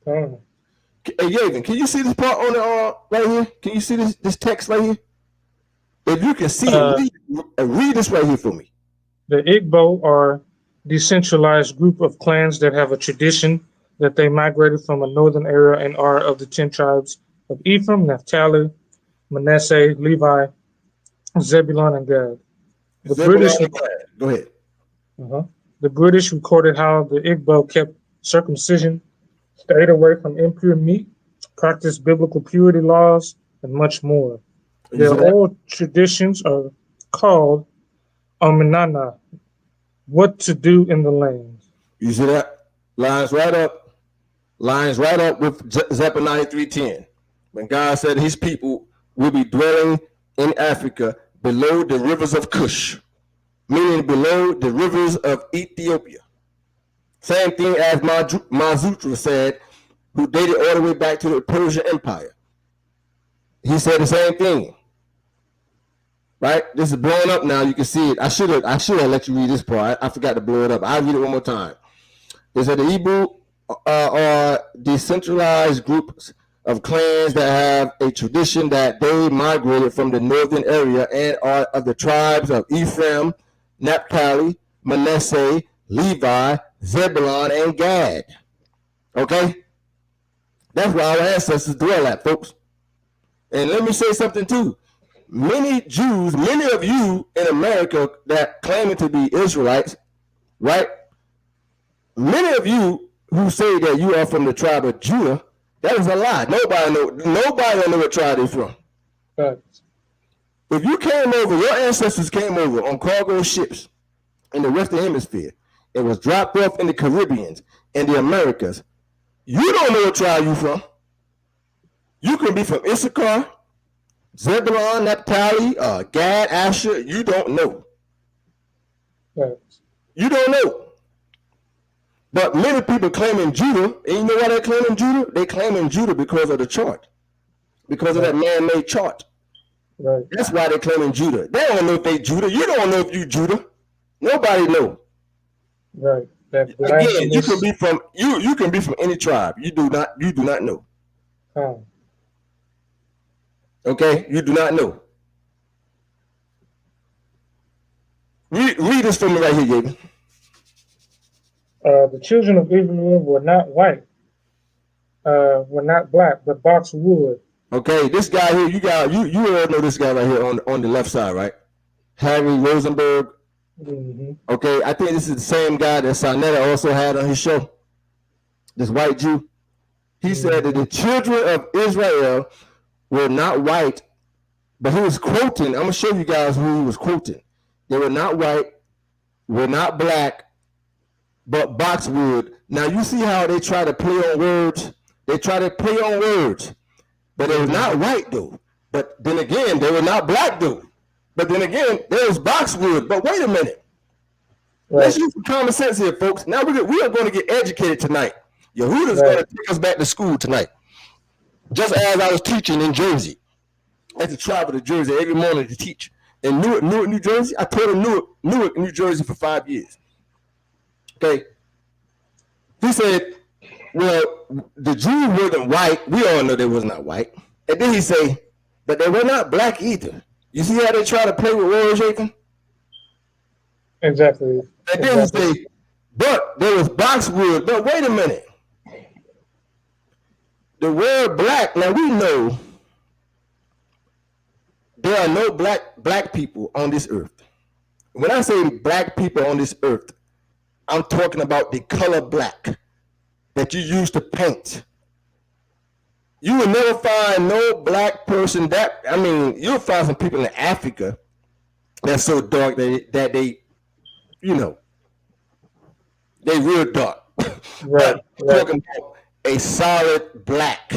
Oh. Hey, Yavin, can you see this part on the right here? Can you see this text right here? If you can see it, read this right here for me. The Igbo are decentralized group of clans that have a tradition that they migrated from a northern area and are of the 10 tribes of Ephraim, Naphtali, Manasseh, Levi, Zebulun, and Gad. Go ahead. The British recorded how the Igbo kept circumcision, stayed away from impure meat, practiced biblical purity laws, and much more. Their old traditions are called Omenana, what to do in the land. You see that? Lines right up with Zephaniah 3:10. When God said his people will be dwelling in Africa below the rivers of Cush, meaning below the rivers of Ethiopia. Same thing as Mazutra said, who dated all the way back to the Persian Empire. He said the same thing. Right? This is blowing up now. You can see it. I should have let you read this part. I forgot to blow it up. I'll read it one more time. They said the Igbo are decentralized groups of clans that have a tradition that they migrated from the northern area and are of the tribes of Ephraim, Naphtali, Manasseh, Levi, Zebulun, and Gad. Okay? That's where our ancestors dwell at, folks. And let me say something too. Many Jews, many of you in America that claiming to be Israelites, right? Many of you who say that you are from the tribe of Judah, that is a lie. Nobody know what tribe they're from. Right. If you came over, your ancestors came over on cargo ships in the Western Hemisphere, it was dropped off in the Caribbean and the Americas. You don't know what tribe you're from. You can be from Issachar, Zebulun, Naphtali, Gad, Asher. You don't know. Right. You don't know. But many people claiming Judah, and you know why they're claiming Judah? They claiming Judah because of the chart, because of that man-made chart. Right. That's why they're claiming Judah. They don't know if they Judah. You don't know if you Judah. Nobody know. Right. Again, you can be from any tribe. You do not know. Okay, you do not know. Read this for me right here, Gabe. The children of Israel were not white, were not black, but boxwood. Okay, this guy here, you all know this guy right here on the left side, right? Harry Rosenberg. Mm-hmm. Okay, I think this is the same guy that Sarnetta also had on his show. This white Jew. He said that the children of Israel were not white, but he was quoting. I'm gonna show you guys who he was quoting. They were not white, were not black, but boxwood. Now you see how they try to play on words. They try to play on words, but they were not white though. But then again, they were not black though. But then again, there was boxwood. But wait a minute. Right. Let's use some common sense here, folks. Now we are going to get educated tonight. Yehuda's going to take us back to school tonight. Just as I was teaching in Jersey. I had to travel to Jersey every morning to teach. In Newark, New Jersey, I taught in Newark, New Jersey for 5 years. Okay. He said, well, the Jews wasn't white. We all know they was not white. And then he said, but they were not black either. You see how they try to play with words, Jacob? Exactly. And then he say, but there was boxwood. But wait a minute. The word black, now we know there are no black people on this earth. When I say black people on this earth, I'm talking about the color black that you use to paint. You will never find no black person you'll find some people in Africa that's so dark that they, they real dark. Right. Talking about a solid black.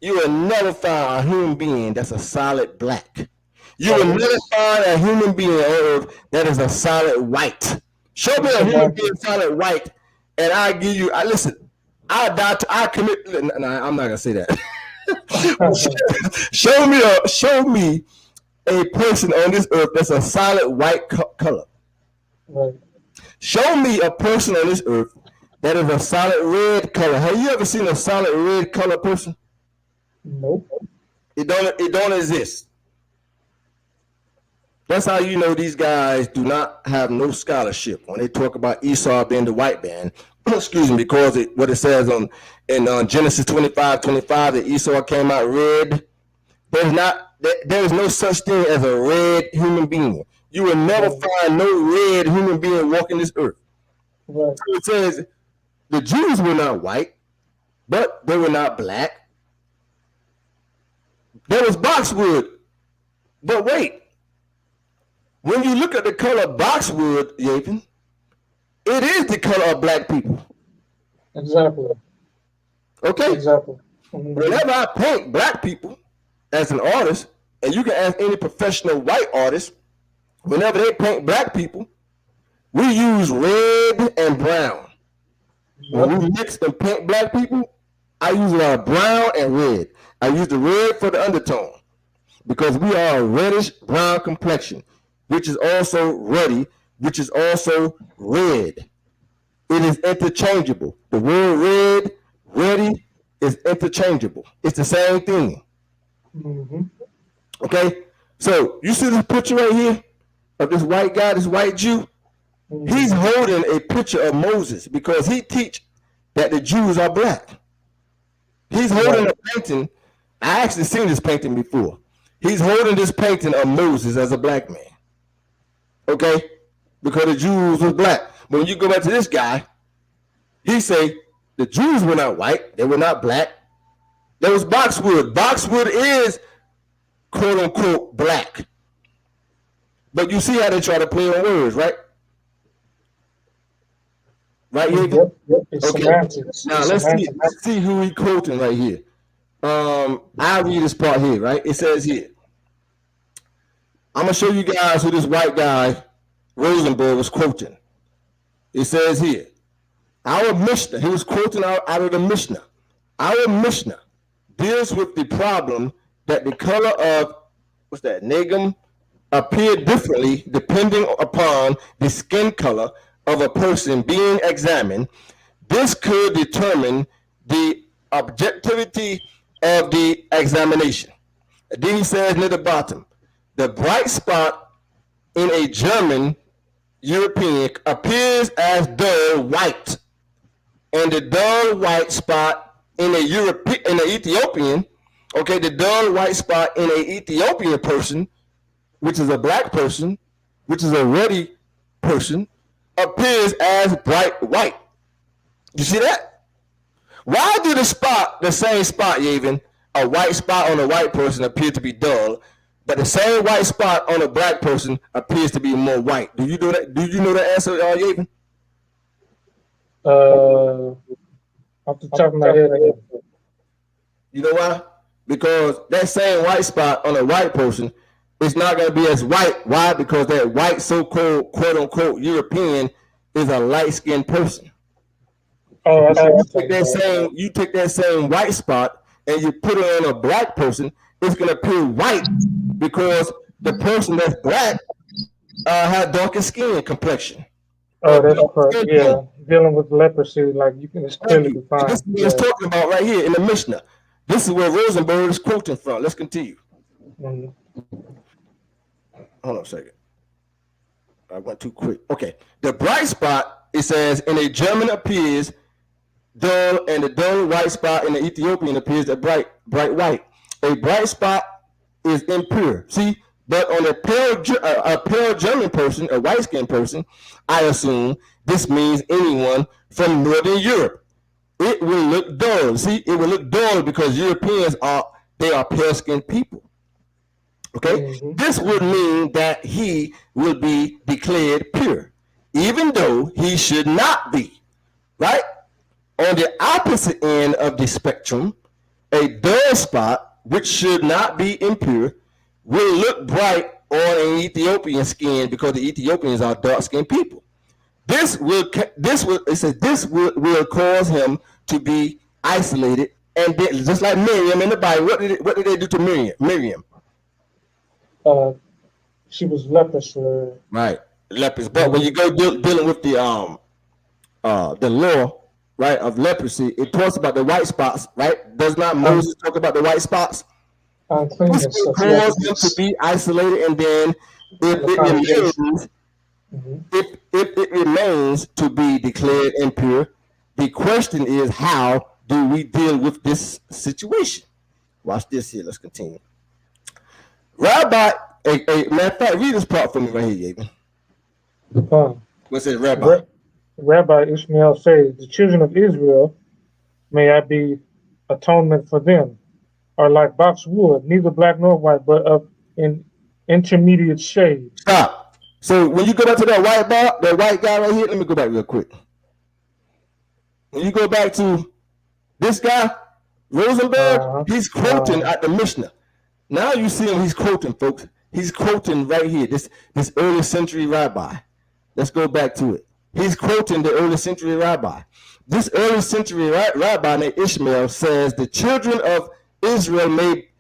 You will never find a human being that's a solid black. You will never find a human being on earth that is a solid white. Show me a human being solid white and I give you. I listen. I die. I commit. Nah, I'm not gonna say that. show me a person on this earth that's a solid white color. Right. Show me a person on this earth that is a solid red color. Have you ever seen a solid red color person? Nope. It don't exist. That's how you know these guys do not have no scholarship when they talk about Esau being the white man. Excuse me, because what it says in Genesis 25:25 that Esau came out red. There is no such thing as a red human being. You will never find no red human being walking this earth. Right. So it says the Jews were not white, but they were not black. There was boxwood, but wait. When you look at the color of boxwood, Yavin, it is the color of black people. Exactly. Okay? Exactly. Mm-hmm. Whenever I paint black people as an artist, and you can ask any professional white artist, whenever they paint black people, we use red and brown. When we mix and paint black people, I use a lot of brown and red. I use the red for the undertone because we are a reddish brown complexion, which is also ruddy, which is also red. It is interchangeable. The word reddy is interchangeable. It's the same thing. Mm-hmm. Okay? So you see this picture right here of this white guy, this white Jew? Mm-hmm. He's holding a picture of Moses because he teach that the Jews are black. He's holding a painting. I actually seen this painting before. He's holding this painting of Moses as a black man. Okay? Because the Jews was black. But when you go back to this guy, he say the Jews were not white. They were not black. There was boxwood. Boxwood is quote unquote black. But you see how they try to play on words, right? Right here. Yep. Okay. Now let's see who he quoting right here. I'll read this part here, right? It says here. I'm gonna show you guys who this white guy Rosenberg was quoting. It says here, our Mishnah, he was quoting out of the Mishnah. Our Mishnah deals with the problem that the color of, negum appear differently depending upon the skin color of a person being examined. This could determine the objectivity of the examination. And then he says near the bottom, the bright spot in a German European appears as dull white, and the dull white spot in a Ethiopian, okay, the dull white spot in an Ethiopian person, which is a black person, which is a ruddy person, appears as bright white. You see that? Why do the same spot, Yavin, a white spot on a white person appear to be dull, but the same white spot on a black person appears to be more white? Do you know that? Do you know the answer, Yavin? Off the top of my head, you know why? Because that same white spot on a white person is not going to be as white. Why? Because that white so-called quote-unquote European is a light-skinned person. Oh, you take that same white spot and you put it on a black person, it's going to appear white because the person that's black has darker skin complexion. Oh, that's correct. Yeah, dealing with leprosy, like you can clearly define. This is what it's talking about right here in the Mishnah. This is where Rosenberg is quoting from. Let's continue. Mm-hmm. Hold on a second. I went too quick. Okay. The bright spot, it says, in a German appears dull, and the dull white spot in the Ethiopian appears a bright white. A bright spot is impure. See, but on a pale German person, a white-skinned person, I assume this means anyone from Northern Europe. It will look dull. See, it will look dull because Europeans are pale-skinned people. Okay, mm-hmm. This would mean that he will be declared pure, even though he should not be, right? On the opposite end of the spectrum, a dull spot, which should not be impure, will look bright on an Ethiopian skin because the Ethiopians are dark-skinned people. This will cause him to be isolated, and then, just like Miriam in the Bible, what did they do to Miriam? She was leprous. Right, leprous. But when you go dealing with the law, right, of leprosy, it talks about the white spots, right? Does not Moses talk about the white spots? Uncleanness. This will cause him to be isolated, and then if it remains to be declared impure, the question is, how do we deal with this situation? Watch this here. Let's continue. Rabbi, matter of fact, read this part for me right here, Yaven. What says Rabbi? Rabbi Ishmael says, the children of Israel, may I be atonement for them, are like boxwood, neither black nor white, but of an intermediate shade. Stop. So when you go back to that white guy right here, let me go back real quick. When you go back to this guy, Rosenberg, he's quoting at the Mishnah. Now you see him, he's quoting, folks. He's quoting right here, this early century rabbi. Let's go back to it. He's quoting the early century rabbi. This early century rabbi named Ishmael says, the children of Israel may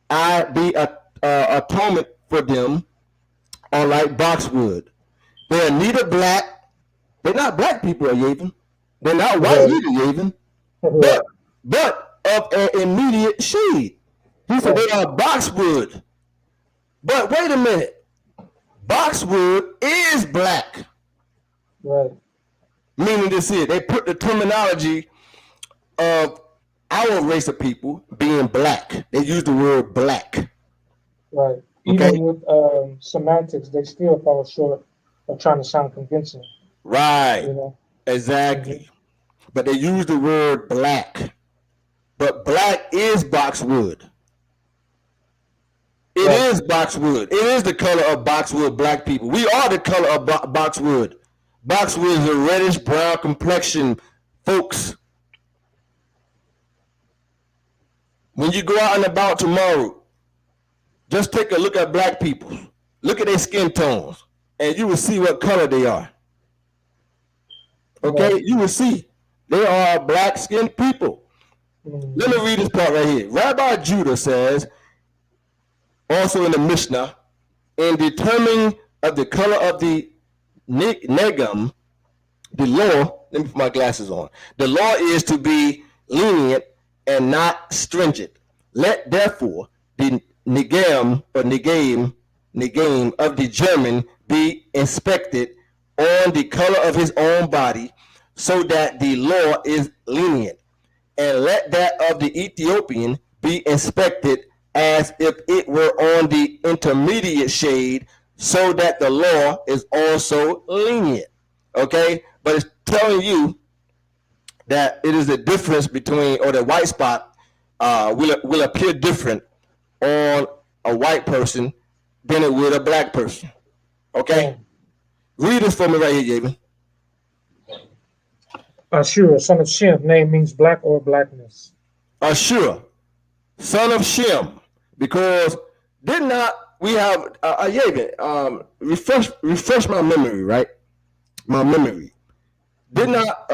I be atonement for them, are like boxwood. They are neither black, they're not black people, Yaven. They're not white either, Yaven. But of an immediate shade. He said they are boxwood. But wait a minute. Boxwood is black. Right. Meaning this here, they put the terminology of our race of people being black. They use the word black. Right. Even with semantics, they still fall short of trying to sound convincing. Right. You know? Exactly. But they use the word black. But black is boxwood. It is boxwood. It is the color of boxwood, black people. We are the color of boxwood. Boxwood is a reddish brown complexion, folks. When you go out and about tomorrow, just take a look at black people. Look at their skin tones, and you will see what color they are. Okay, you will see they are black-skinned people. Let me read this part right here. Rabbi Judah says, also in the Mishnah, in determining of the color of the negam, the law, let me put my glasses on. The law is to be lenient and not stringent. Let therefore the negam or negame of the German be inspected on the color of his own body, so that the law is lenient. And let that of the Ethiopian be inspected as if it were on the intermediate shade, so that the law is also lenient. Okay? But it's telling you that it is the difference between, or the white spot will appear different on a white person than it would a black person. Okay? Read this for me right here, Javen. Ashur, son of Shem, name means black or blackness. Ashur, son of Shem, because did not we have refresh my memory, right? My memory. Did not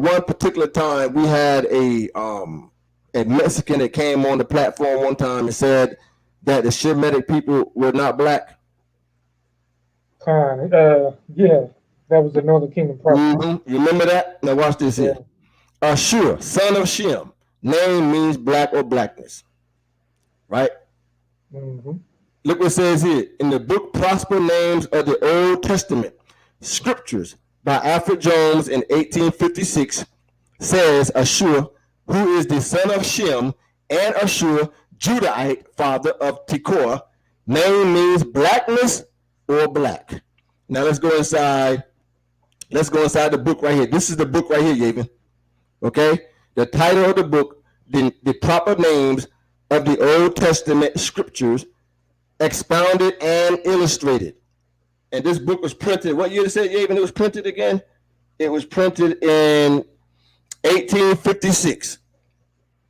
one particular time we had a Mexican that came on the platform one time and said that the Shemitic people were not black? Yeah. That was the Northern Kingdom prophet. You remember that? Now watch this here. Ashur, son of Shem, name means black or blackness. Right? Look what it says here. In the book Prosper Names of the Old Testament, Scriptures by Alfred Jones in 1856 says Ashur, who is the son of Shem, and Ashur, Judahite, father of Tekoa, name means blackness or black. Now let's go inside. Let's go inside the book right here. This is the book right here, Yaven. Okay? The title of the book, the proper names of the Old Testament scriptures, expounded and illustrated. And this book was printed, what year did it say, Yaven, it was printed again? It was printed in 1856.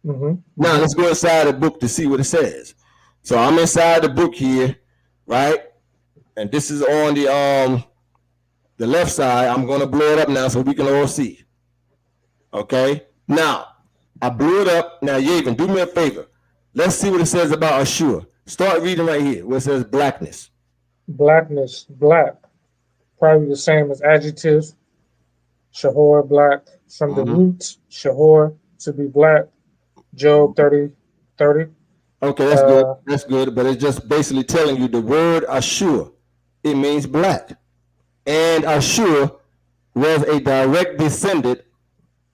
Now let's go inside the book to see what it says. So I'm inside the book here, right? And this is on the The left side, I'm going to blow it up now so we can all see. Okay? Now, I blew it up. Now, Yavin, do me a favor. Let's see what it says about Ashur. Start reading right here where it says blackness. Blackness, black. Probably the same as adjective. Shahor, black. From the root, Shahor, to be black. Job 30:30. Okay, that's good. That's good. But it's just basically telling you the word Ashur. It means black. And Ashur was a direct descendant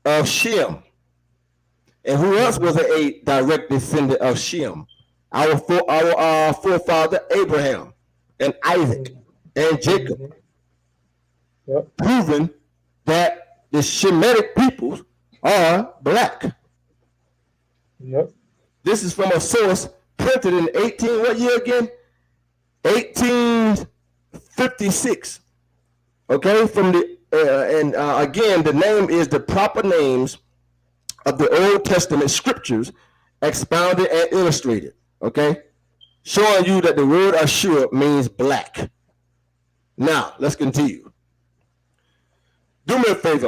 of Shem. And who else was a direct descendant of Shem? Our forefather Abraham and Isaac and Jacob. Yep. Proving that the Shemitic peoples are black. Yep. This is from a source printed in what year again? 1856. Okay, from the again, the name is the proper names of the Old Testament scriptures expounded and illustrated. Okay, showing you that the word Ashur means black. Now let's continue. Do me a favor,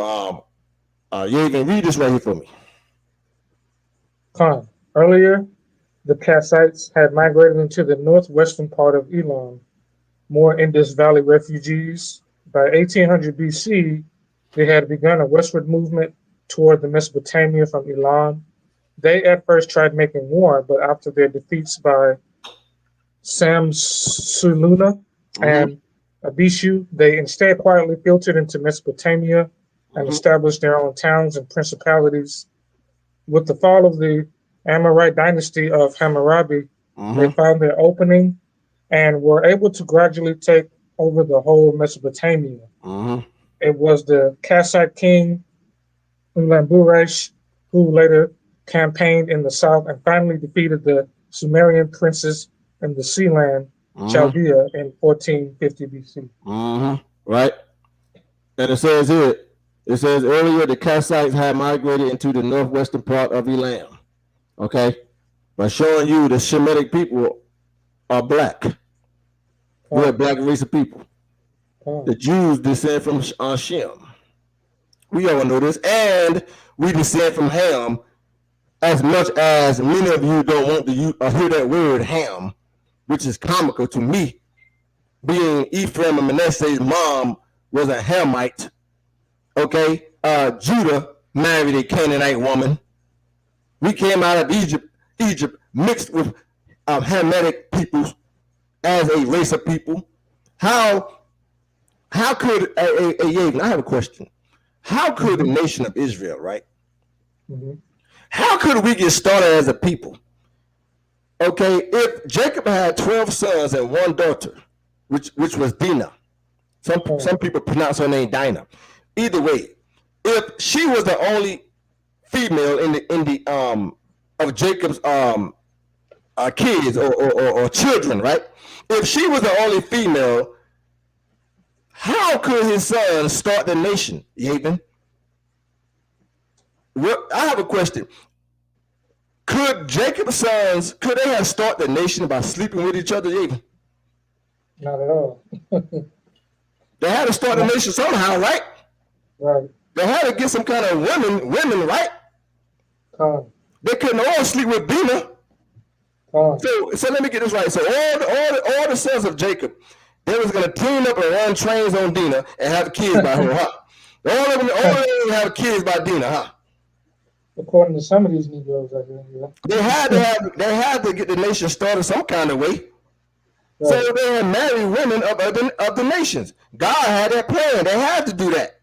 Yavin, read this right here for me. Khan. Earlier, the Kassites had migrated into the northwestern part of Elam, more Indus Valley refugees. By 1800 BC, they had begun a westward movement toward the Mesopotamia from Elam. They at first tried making war, but after their defeats by Samsuluna and Abishu, they instead quietly filtered into Mesopotamia and established their own towns and principalities. With the fall of the Amorite dynasty of Hammurabi, they found their opening and were able to gradually take over the whole Mesopotamia. It was the Kassite king Ulamburesh who later campaigned in the south and finally defeated the Sumerian princes in the sea land, Chaldea, in 1450 BC. Right. And it says here, earlier the Kassites had migrated into the northwestern part of Elam. Okay, by showing you the Shemitic people are black. We're a black race of people. The Jews descend from Shem. We all know this, and we descend from Ham. As much as many of you don't want to hear that word Ham, which is comical to me, being Ephraim and Manasseh's mom was a Hamite. Okay, Judah married a Canaanite woman. We came out of Egypt mixed with Hamitic peoples as a race of people. How could Yavin, I have a question. How could the nation of Israel, right? How could we get started as a people? Okay, if Jacob had 12 sons and one daughter, which was Dinah. Some people pronounce her name Dinah. Either way, if she was the only female in the of Jacob's kids or children, right? If she was the only female, how could his sons start the nation, Yavin? Well, I have a question. Could Jacob's sons, could they have started the nation by sleeping with each other, Yavin? Not at all. They had to start the nation somehow, right? Right. They had to get some kind of women, right? They couldn't all sleep with Dinah. So let me get this right. So all the sons of Jacob, they was gonna team up and run trains on Dinah and have kids by her, huh? All of them have kids by Dinah, huh? According to some of these Negroes, I think, yeah. They had to get the nation started some kind of way. Right. So they had married women of the nations. God had that plan. They had to do that.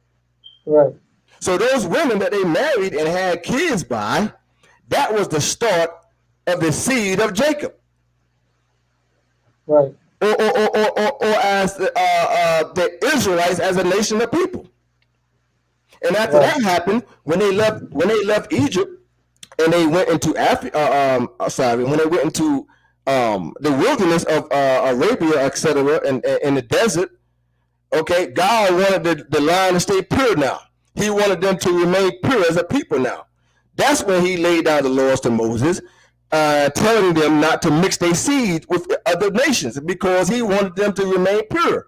Right. So those women that they married and had kids by, that was the start of the seed of Jacob. Right. Or as the Israelites as a nation of people. And after that happened, when they left Egypt and they went into when they went into the wilderness of Arabia, etc., and in the desert, okay, God wanted the line to stay pure now. He wanted them to remain pure as a people now. That's when he laid down the laws to Moses, telling them not to mix their seed with other nations because he wanted them to remain pure.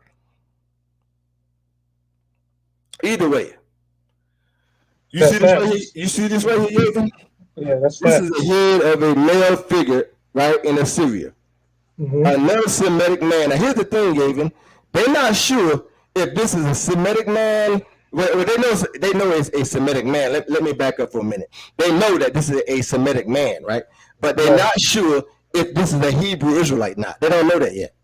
Either way. You see this right here? You see this right here, Yavin? Yeah, that's This facts. is the head of a male figure, right, in Assyria. Another Semitic man. Now, here's the thing, Yavin. They're not sure if this is a Semitic man. Well, they know it's a Semitic man. Let me back up for a minute. They know that this is a Semitic man, right? But they're not sure if this is a Hebrew Israelite. Not. They don't know that yet.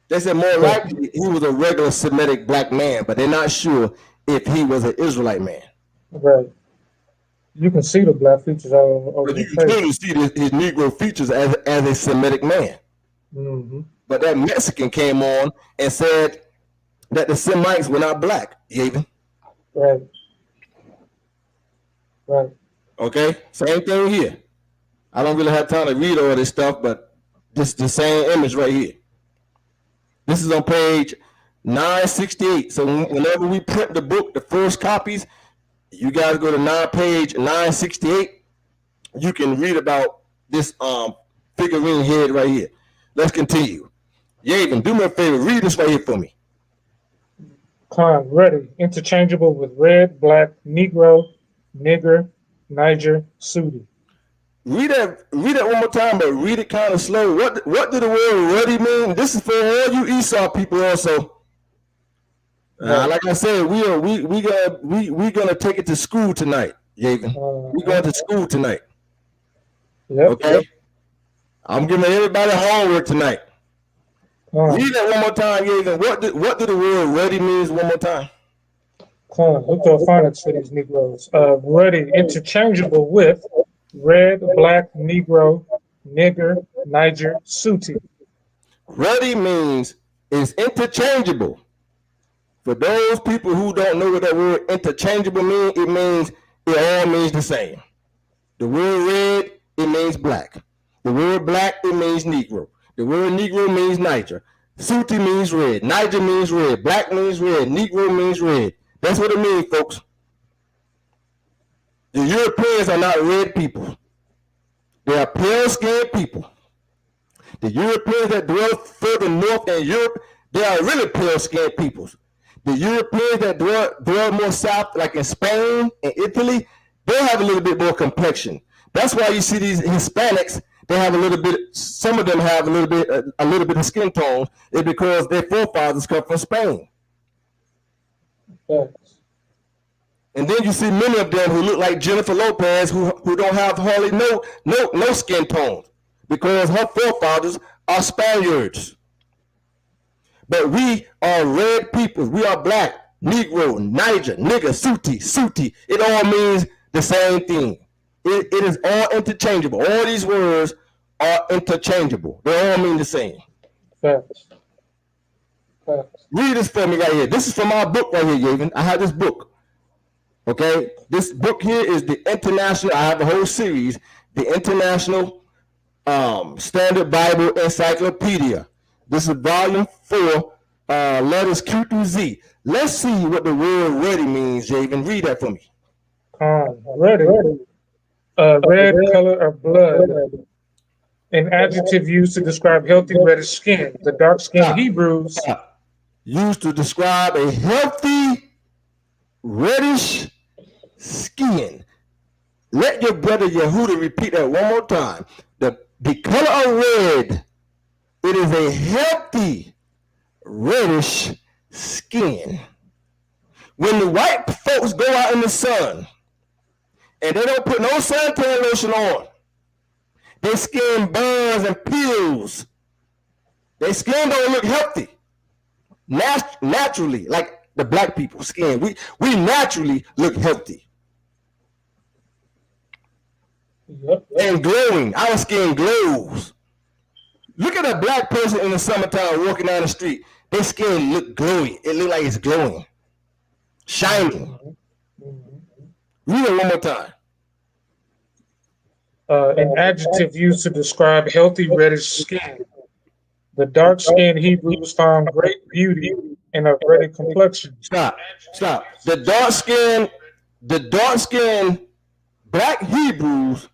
They said more likely he was a regular Semitic black man, but they're not sure if he was an Israelite man. Right. You can see the black features all over But you the can face. clearly see his Negro features as a Semitic man. But that Mexican came on and said that the Semites were not black, Yavin. Right. Right. Okay, same thing here. I don't really have time to read all this stuff, but this is the same image right here. This is on page 968. So whenever we print the book, the first copies, you guys go to page 968. You can read about this figurine head right here. Let's continue. Yavin, do me a favor. Read this right here for me. Khan, ready. Interchangeable with red, black, Negro, nigger, Niger, Sudi. Read that one more time, but read it kind of slow. What do the word ready mean? This is for all you Esau people also. Like I said, we gonna take it to school tonight, Yavin. We're going to school tonight. Okay? I'm giving everybody homework tonight. Read that one more time, Yavin. What do the word ready means one more time? Look to phonics for these Negroes. Ready, interchangeable with red, black, Negro, nigger, Niger, Suti. Ready means is interchangeable. For those people who don't know what that word interchangeable means, it all means the same. The word red, it means black. The word black, it means Negro. The word Negro means Niger. Suti means red. Niger means red. Black means red. Negro means red. That's what it means, folks. The Europeans are not red people. They are pale-skinned people. The Europeans that dwell further north in Europe, they are really pale-skinned peoples. The Europeans that dwell more south, like in Spain and Italy, they have a little bit more complexion. That's why you see these Hispanics, they have a little bit, some of them have a little bit of skin tone. It's because their forefathers come from Spain. Yes. And then you see many of them who look like Jennifer Lopez, who don't have hardly no skin tone, because her forefathers are Spaniards. But we are red people. We are black, Negro, Niger, nigger, Suti. It all means the same thing. It is all interchangeable. All these words are interchangeable. They all mean the same. Facts. Read this for me right here. This is from our book right here, Yavin. I have this book. Okay? This book here is the International, I have a whole series, the International Standard Bible Encyclopedia. This is volume 4, letters Q through Z. Let's see what the word ready means, Yavin. Read that for me. Ready. Red color of blood. An adjective used to describe healthy reddish skin. The dark-skinned Hebrews. Used to describe a healthy reddish skin. Let your brother Yehuda repeat that one more time. The color of red, it is a healthy reddish skin. When the white folks go out in the sun and they don't put no suntan lotion on, their skin burns and peels. Their skin don't look healthy. Naturally, like the black people's skin, we naturally look healthy. And glowing. Our skin glows. Look at a black person in the summertime walking down the street. Their skin look glowy. It look like it's glowing, shining. Read it one more time. An adjective used to describe healthy reddish skin. The dark-skinned Hebrews found great beauty in a reddish complexion. Stop. The dark-skinned black Hebrews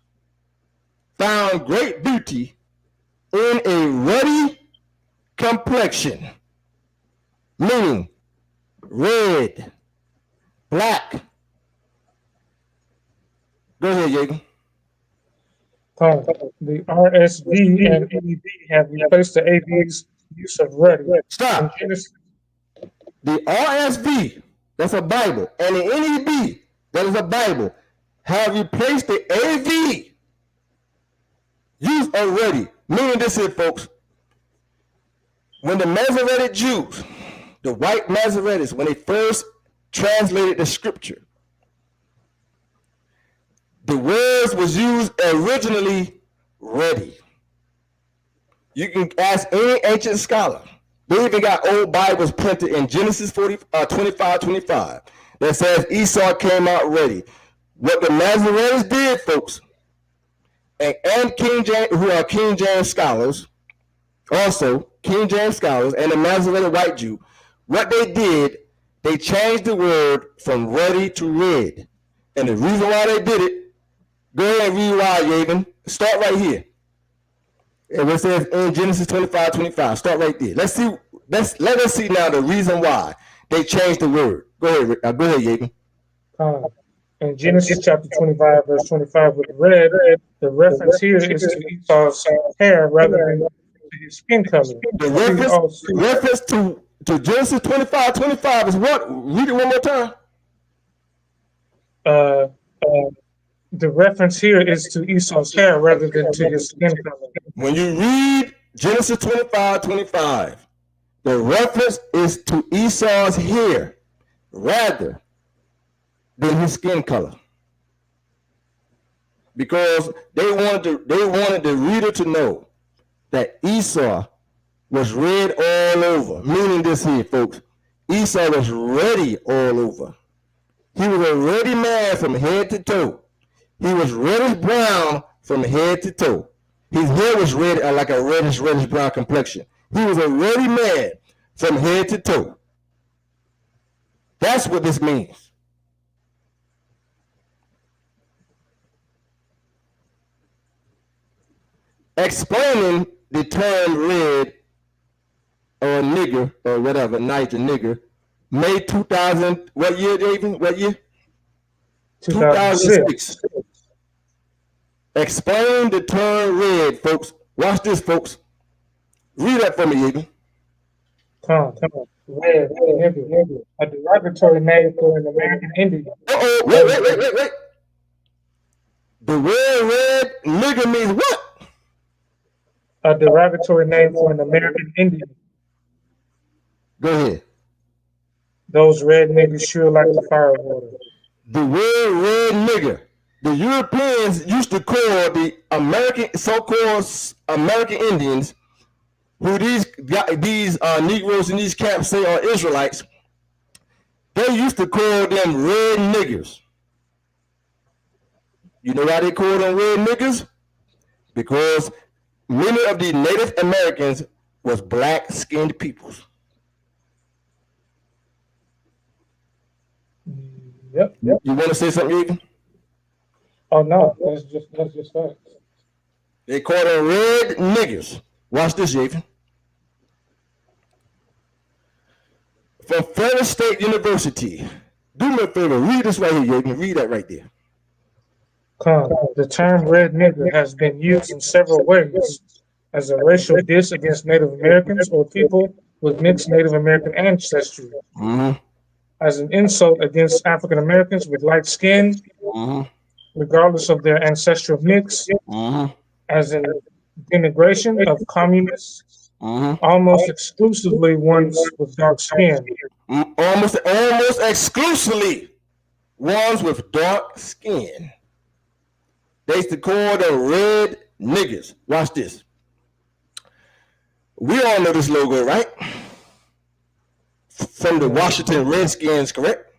found great beauty in a ruddy complexion. meaning red, black. Go ahead, Jacob. The RSV and EV have replaced the AV's use of ready. Stop. The RSV, that's a Bible, and the NEB, that is a Bible, have replaced the AV use of ready. Meaning this here, folks, when the Masoretic Jews, the white Masoretics, when they first translated the scripture, the words was used originally ready. You can ask any ancient scholar. They even got old Bibles printed in Genesis 25:25 that says Esau came out ready. What the Masoretes did, folks, and King James, who are King James scholars, also King James scholars, and the Masoretic white Jew, what they did, they changed the word from ready to red. And the reason why they did it, go ahead and read why, Yaven. Start right here. And it says in Genesis 25:25. Start right there. Let us see now the reason why they changed the word. Go ahead, Yaven. In Genesis chapter 25, verse 25, with red, the reference here is to Esau's hair rather than to his skin color. The reference to Genesis 25:25 is what? Read it one more time. The reference here is to Esau's hair rather than to his skin color. When you read Genesis 25:25, the reference is to Esau's hair rather than his skin color, because they wanted the reader to know that Esau was red all over. Meaning this here, folks, Esau was ready all over. He was a ready man from head to toe. He was reddish brown from head to toe. His hair was red, like a reddish brown complexion. He was a ready man from head to toe. That's what this means. Explaining the term red or nigger or whatever, Niger nigger, May 2000, what year, David? What year? 2006. Explain the term red, folks. Watch this, folks. Read that for me, Egan. Come on. Red, nigger. A derogatory name for an American Indian. Wait. The word red nigger means what? A derogatory name for an American Indian. Go ahead. Those red niggas sure like the firewater. The word red nigger. The Europeans used to call the so-called American Indians, who these Negroes in these camps say are Israelites. They used to call them red niggers. You know why they call them red niggers? Because many of the Native Americans was black-skinned peoples. Yep. You want to say something, Egan? Oh no, that's just that. They call them red niggers. Watch this, Egan. From Ferris State University. Do me a favor, read this right here, Egan. Read that right there. The term red nigger has been used in several ways as a racial diss against Native Americans or people with mixed Native American ancestry. Mm-hmm. As an insult against African Americans with light skin, regardless of their ancestral mix, as an denigration of communists, almost exclusively ones with dark skin. Almost exclusively ones with dark skin. They used to call them red niggers. Watch this. We all know this logo, right? From the Washington Redskins, correct?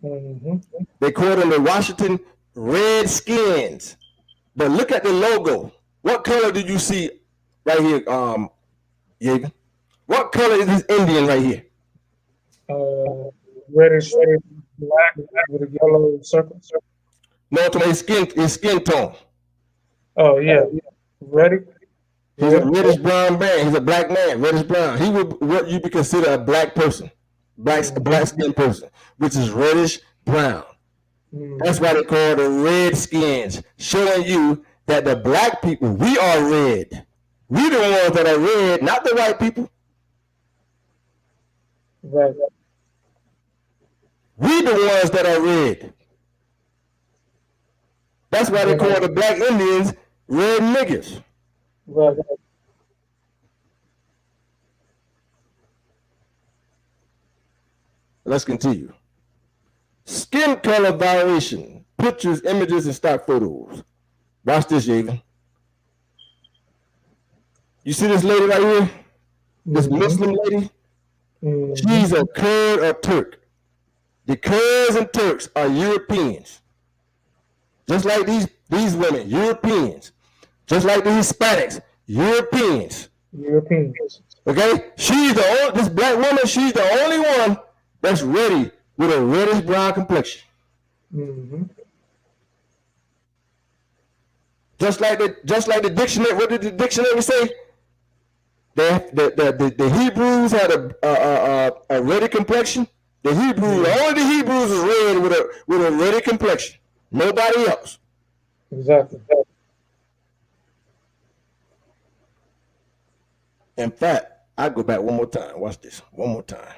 They call them the Washington Redskins. But look at the logo. What color do you see right here, Yeager? What color is this Indian right here? Reddish, black with a yellow circle. No, to his skin tone. Oh yeah, ready. He's a reddish brown man. He's a black man, reddish brown. He would what you would consider a black person. black skinned person, which is reddish brown. That's why they call the redskins, showing you that the black people, we are red. We the ones that are red, not the white people. Right. We the ones that are red. That's why they call the black Indians red niggas. Right. Let's continue. Skin color variation. Pictures, images, and stock photos. Watch this, Yaven. You see this lady right here? This Muslim lady? She's a Kurd or Turk. The Kurds and Turks are Europeans. Just like these women, Europeans. Just like the Hispanics, Europeans. Okay? This black woman, she's the only one that's ready with a reddish brown complexion. Just like the dictionary, what did the dictionary say? The Hebrews had a reddy complexion. Only the Hebrews is red with a reddy complexion. Nobody else. Exactly. In fact, I go back one more time. Watch this. One more time.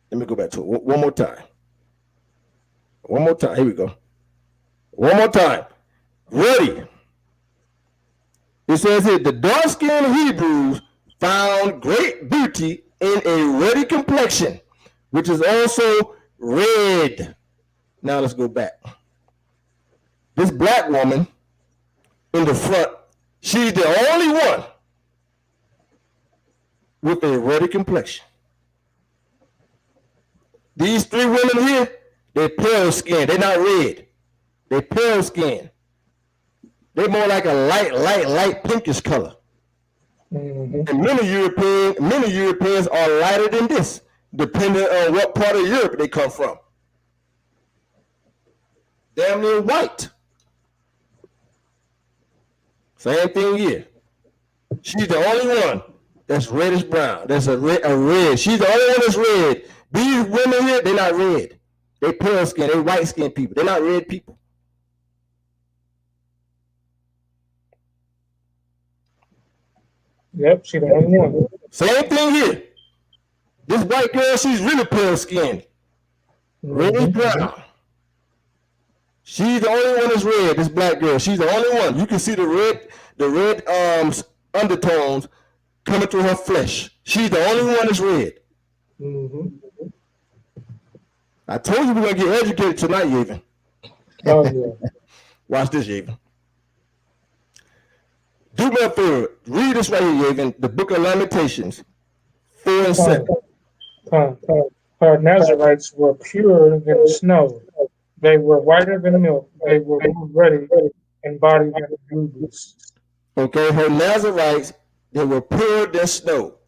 Let me go back to it. One more time. One more time. Here we go. One more time. Ready. It says here, the dark-skinned Hebrews found great beauty in a reddy complexion, which is also red. Now let's go back. This black woman in the front, she's the only one with a reddy complexion. These three women here, they're pale skinned. They're not red. They're pale skinned. They're more like a light pinkish color. And many Europeans are lighter than this, depending on what part of Europe they come from. Damn near white. Same thing here. She's the only one that's reddish brown. That's a red. She's the only one that's red. These women here, they're not red. They pale skin. They white skinned people. They're not red people. Yep, she's the only one. Same thing here. This white girl, she's really pale skinned. Reddish brown. She's the only one that's red. This black girl, she's the only one. You can see the red undertones coming through her flesh. She's the only one that's red. I told you we're gonna get educated tonight, Yaven. Oh yeah. Watch this, Yaven. Do me a favor. Read this right here, Yaven. The Book of Lamentations, 4 and 7. Her Nazarites were purer than snow. They were whiter than milk. They were ready in body than rubies. Okay, her Nazarites, they were purer than snow.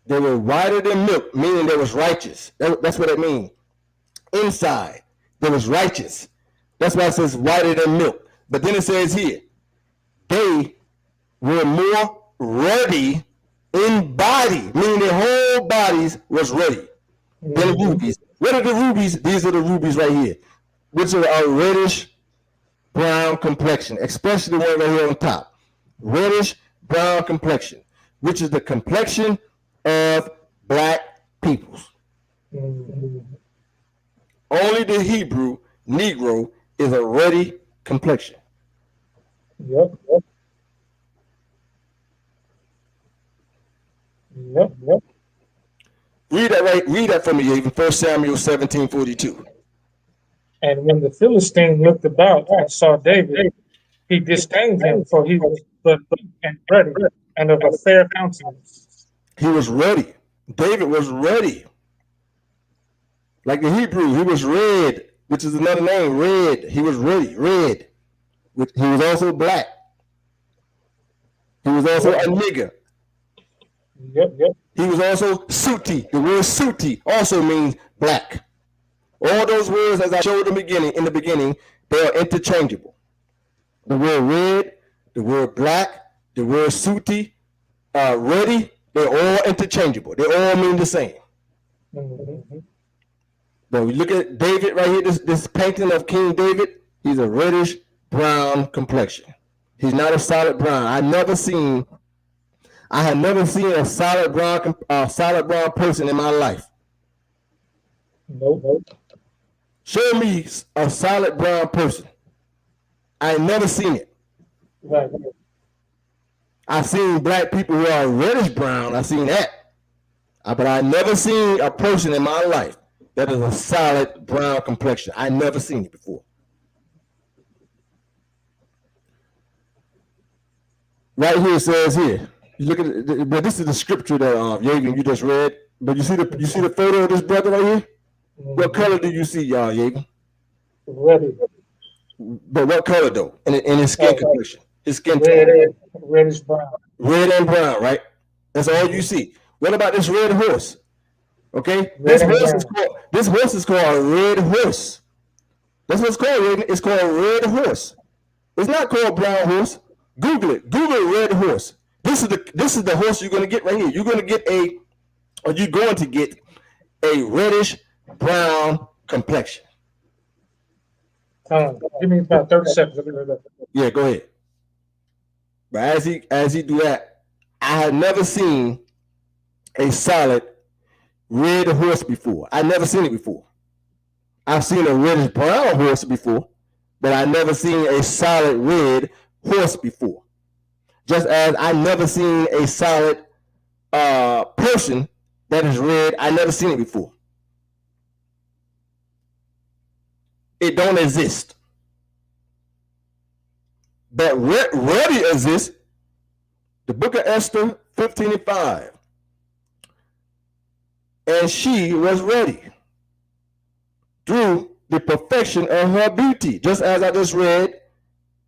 They were whiter than milk, meaning they was righteous. That's what it means. Inside, they was righteous. That's why it says whiter than milk. But then it says here, they were more ready in body, meaning their whole bodies was ready. Than rubies. What are the rubies? These are the rubies right here, which are a reddish brown complexion, especially the one right here on top. Reddish brown complexion, which is the complexion of black peoples. Only the Hebrew Negro is a reddy complexion. Yep. Read that for me, even 1 Samuel 17:42. And when the Philistine looked about and saw David, he disdained him, for he was but and ready, and of a fair countenance. He was ready. David was ready. Like the Hebrew, he was red, which is another name, red. He was ready, red. He was also black. He was also a nigger. Yep. He was also sooty. The word sooty also means black. All those words, as I showed in the beginning, they are interchangeable. The word red, the word black, the word sooty, ready, they're all interchangeable. They all mean the same. But we look at David right here, this painting of King David, he's a reddish brown complexion. He's not a solid brown. I have never seen a solid brown person in my life. Nope. Show me a solid brown person. I ain't never seen it. Right. I've seen black people who are reddish brown. I've seen that. But I've never seen a person in my life that is a solid brown complexion. I've never seen it before. Right here it says here. You look at it, but this is the scripture that Yagan you just read. But you see the photo of this brother right here? Mm-hmm. What color do you see, Yagan? Red. But what color though? In his skin complexion. His skin tone. Reddish brown. Red and brown, right? That's all you see. What about this red horse? Okay, this horse is called a red horse. That's what it's called. It's called a red horse. It's not called brown horse. Google it. Google red horse. This is the horse you're going to get right here. You're going to get a reddish brown complexion. Give me about 30 seconds. Yeah, go ahead. But as he do that, I have never seen a solid red horse before. I've never seen it before. I've seen a reddish brown horse before, but I've never seen a solid red horse before. Just as I've never seen a solid person that is red. I've never seen it before. It don't exist. But ready exists. The book of Esther 15:5. And she was ready through the perfection of her beauty. Just as I just read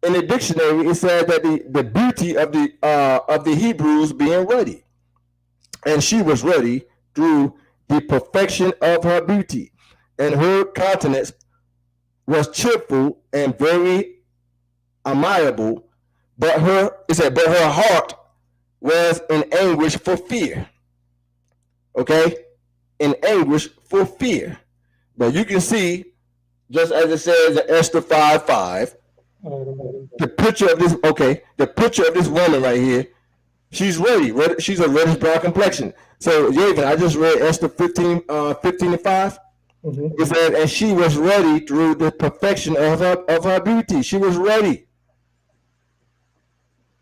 in the dictionary, it said that the beauty of the Hebrews being ready. And she was ready through the perfection of her beauty. And her countenance was cheerful and very amiable, but her heart was in anguish for fear. Okay? In anguish for fear. But you can see, just as it says in Esther 5:5, the picture of this woman right here, she's ready. She's a reddish brown complexion. So, Yaven, I just read Esther 15:5. Mm-hmm. It says, and she was ready through the perfection of her beauty. She was ready.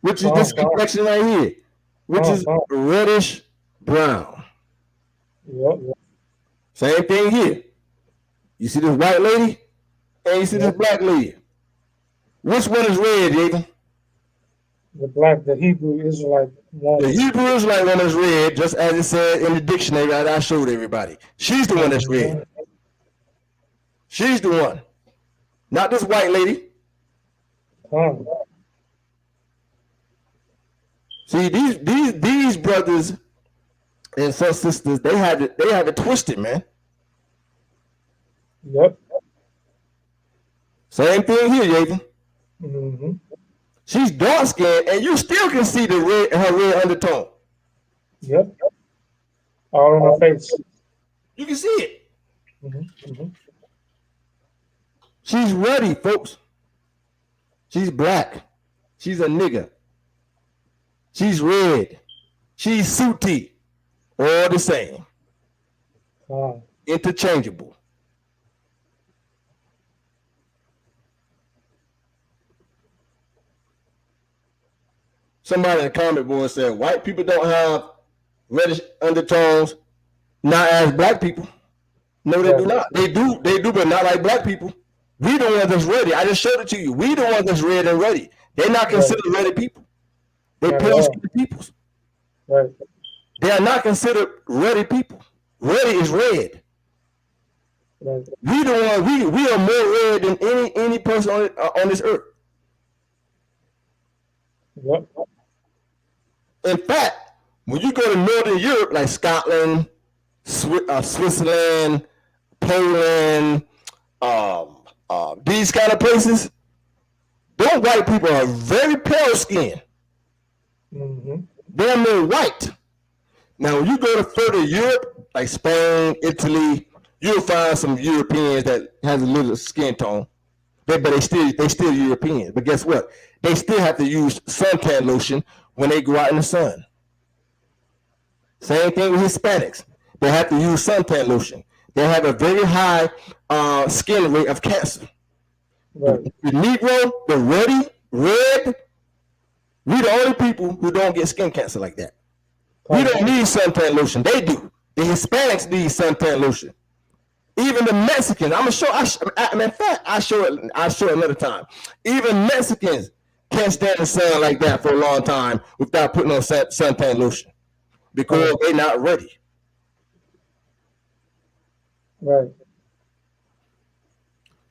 Which is this complexion right here, which is reddish brown. Yep. Same thing here. You see this white lady and you see this black lady. Which one is red, Jacob? The Hebrew Israelite one. The Hebrew Israelite one is red, just as it said in the dictionary that I showed everybody. She's the one that's red. She's the one. Not this white lady. See, these brothers and some sisters, they have it twisted, man. Yep. Same thing here, Javen. Mm-hmm. She's dark skinned, and you still can see her red undertone. Yep. All on her face. You can see it. Mm-hmm. Mm-hmm. She's ready, folks. She's black. She's a nigga. She's red. She's sooty. All the same. Interchangeable. Somebody in the comment board said white people don't have reddish undertones, not as black people. No, they do not. They do, but not like black people. We the ones that's ready. I just showed it to you. We the ones that's red and ready. They're not considered ready people. They pale skinned peoples. Right. They are not considered ready people. Ready is red. Right. We the one. We are more red than any person on this earth. Yep. In fact, when you go to Northern Europe, like Scotland, Switzerland, Poland, these kind of places, those white people are very pale skin. Mm-hmm. They're more white. Now, when you go to further Europe, like Spain, Italy, you'll find some Europeans that has a little skin tone, but they still Europeans. But guess what? They still have to use suntan lotion when they go out in the sun. Same thing with Hispanics. They have to use suntan lotion. They have a very high skin rate of cancer. Right. The Negro, the red, we're the only people who don't get skin cancer like that. We don't need suntan lotion. They do. The Hispanics need suntan lotion. Even the Mexicans, I'm gonna show. In fact, I show it another time. Even Mexicans can't stand the sun like that for a long time without putting on suntan lotion because they're not ready. Right.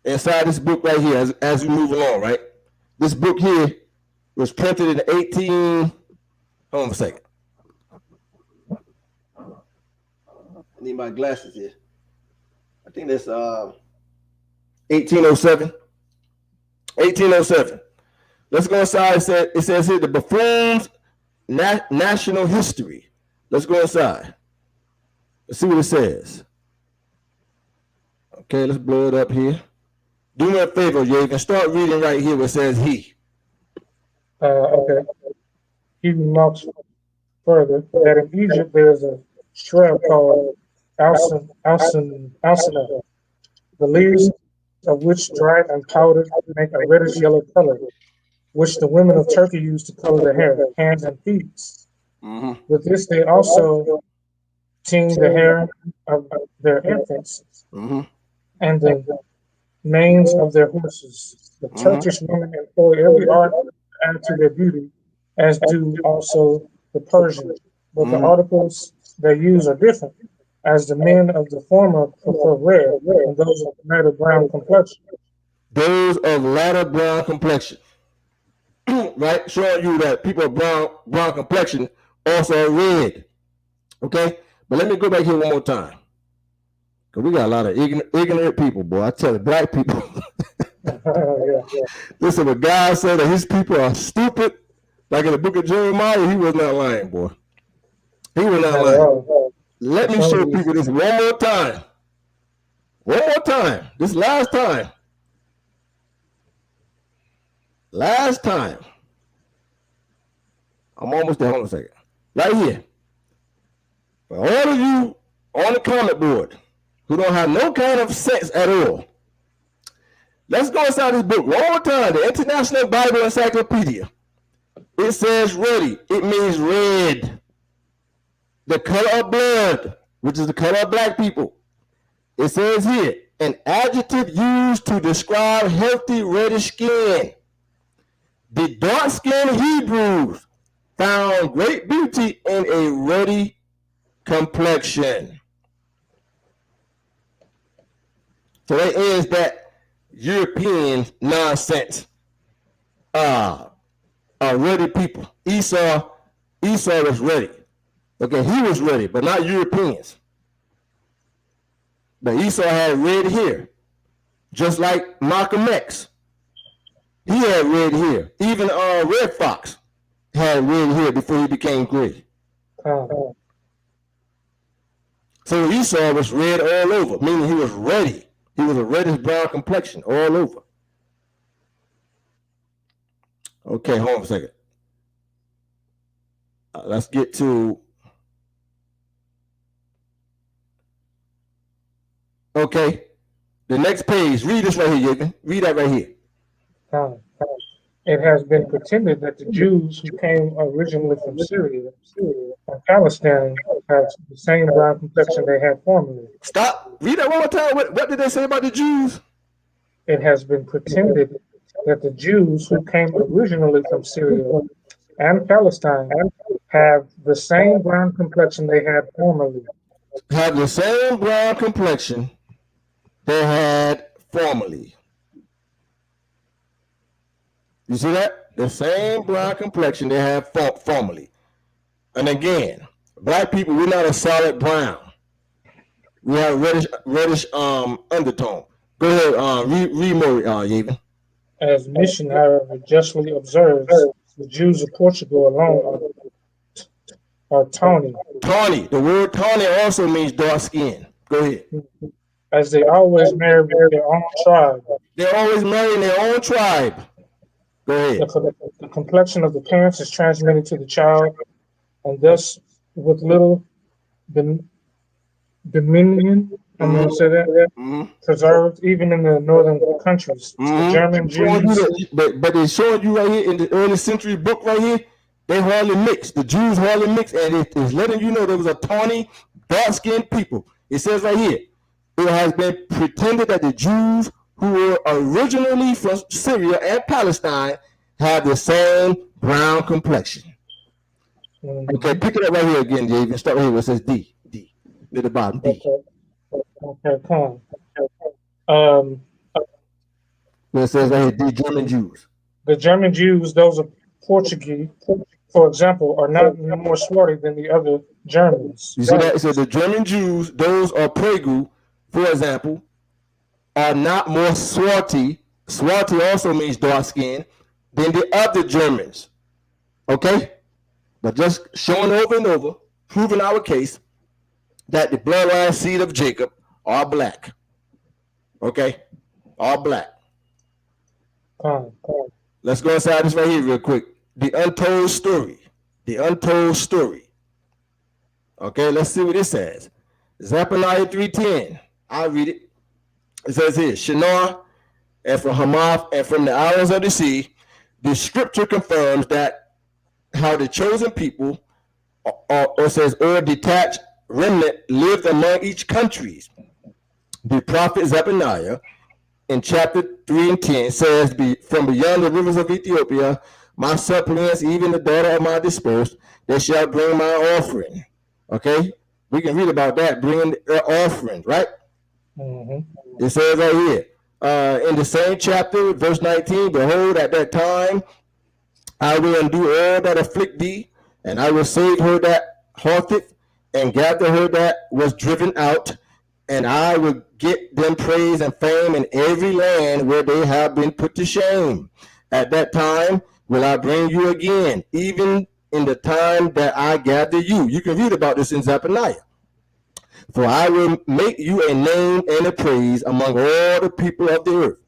Inside this book right here, as we move along, right? This book here was printed in 18. Hold on a second. I need my glasses here. I think that's 1807. 1807. Let's go inside. It says here the buffoons' national history. Let's go inside. Let's see what it says. Okay, let's blow it up here. Do me a favor, you can start reading right here where it says he. Okay. He remarks further that in Egypt there is a shrub called alcina, the leaves of which dried and powdered make a reddish yellow color, which the women of Turkey use to color their hair, hands, and feet. Mm-hmm. With this, they also tinge the hair of their infants and the manes of their horses. The Turkish women employ every art to add to their beauty, as do also the Persians. But the articles they use are different, as the men of the former prefer red, and those of the latter brown complexion. Those of latter brown complexion, right? Showing you that people of brown complexion also are red. Okay, but let me go back here one more time, because we got a lot of ignorant people, boy. I tell you, black people. Listen, when God said that his people are stupid, like in the book of Jeremiah, he was not lying, boy. He was not lying. Let me show people this one more time. One more time. This last time. Last time. I'm almost there. Hold on a second. Right here. For all of you on the comment board who don't have no kind of sense at all, let's go inside this book one more time. The International Bible Encyclopedia. It says ready. It means red. The color of blood, which is the color of black people. It says here, an adjective used to describe healthy reddish skin. The dark-skinned Hebrews found great beauty in a ruddy complexion. So that is that European nonsense. Ready people. Esau was ready. Okay, he was ready, but not Europeans. But Esau had red hair, just like Malcolm X. He had red hair. Even Red Fox had red hair before he became gray. So Esau was red all over, meaning he was ready. He was a reddish brown complexion all over. Okay, hold on a second. Let's get to. Okay, the next page. Read this right here, Yagan. Read that right here. It has been pretended that the Jews who came originally from Syria and Palestine have the same brown complexion they had formerly. Stop. Read that one more time. What did they say about the Jews? It has been pretended that the Jews who came originally from Syria and Palestine have the same brown complexion they had formerly. Have the same brown complexion they had formerly. You see that? The same brown complexion they had formerly. And again, black people, we're not a solid brown. We have reddish undertone. Go ahead, read more, Yaven. As Mission, however, justly observes, the Jews of Portugal alone are tawny. Tawny. The word tawny also means dark skin. Go ahead. as they always marry with their own tribe. They're always marrying their own tribe. Go ahead. The complexion of the parents is transmitted to the child, and thus, with little dominion, I'm going to say that, preserved even in the northern countries. The German Jews. But it's showing you right here in the early century book right here, they hardly mixed. The Jews hardly mixed, and it is letting you know there was a tawny, dark-skinned people. It says right here, it has been pretended that the Jews who were originally from Syria and Palestine have the same brown complexion. Okay, pick it up right here again, Dave, and start right here where it says D at the bottom, D. Okay, come on. Where it says right here, D, German Jews. The German Jews, those are Portuguese, for example, are not more swarthy than the other Germans. You see that? So the German Jews, those are Pregu, for example, are not more swarthy. Swarthy also means dark skin than the other Germans. Okay? But just showing over and over, proving our case that the bloodline seed of Jacob are black. Okay? Are black. Let's go inside this right here real quick. The untold story. The untold story. Okay, let's see what it says. Zephaniah 3:10. I'll read it. It says here, Shinar, and from Hamath, and from the islands of the sea, the scripture confirms that how the chosen people, or says, or detached remnant lived among each countries. The prophet Zephaniah in chapter 3 and 10 says, from beyond the rivers of Ethiopia, my suppliants, even the daughter of my dispersed, they shall bring my offering. Okay? We can read about that, bringing their offering, right? It says right here, in the same chapter, verse 19, behold, at that time, I will undo all that afflict thee, and I will save her that haunteth, and gather her that was driven out, and I will get them praise and fame in every land where they have been put to shame. At that time will I bring you again, even in the time that I gather you. You can read about this in Zephaniah. For I will make you a name and a praise among all the people of the earth.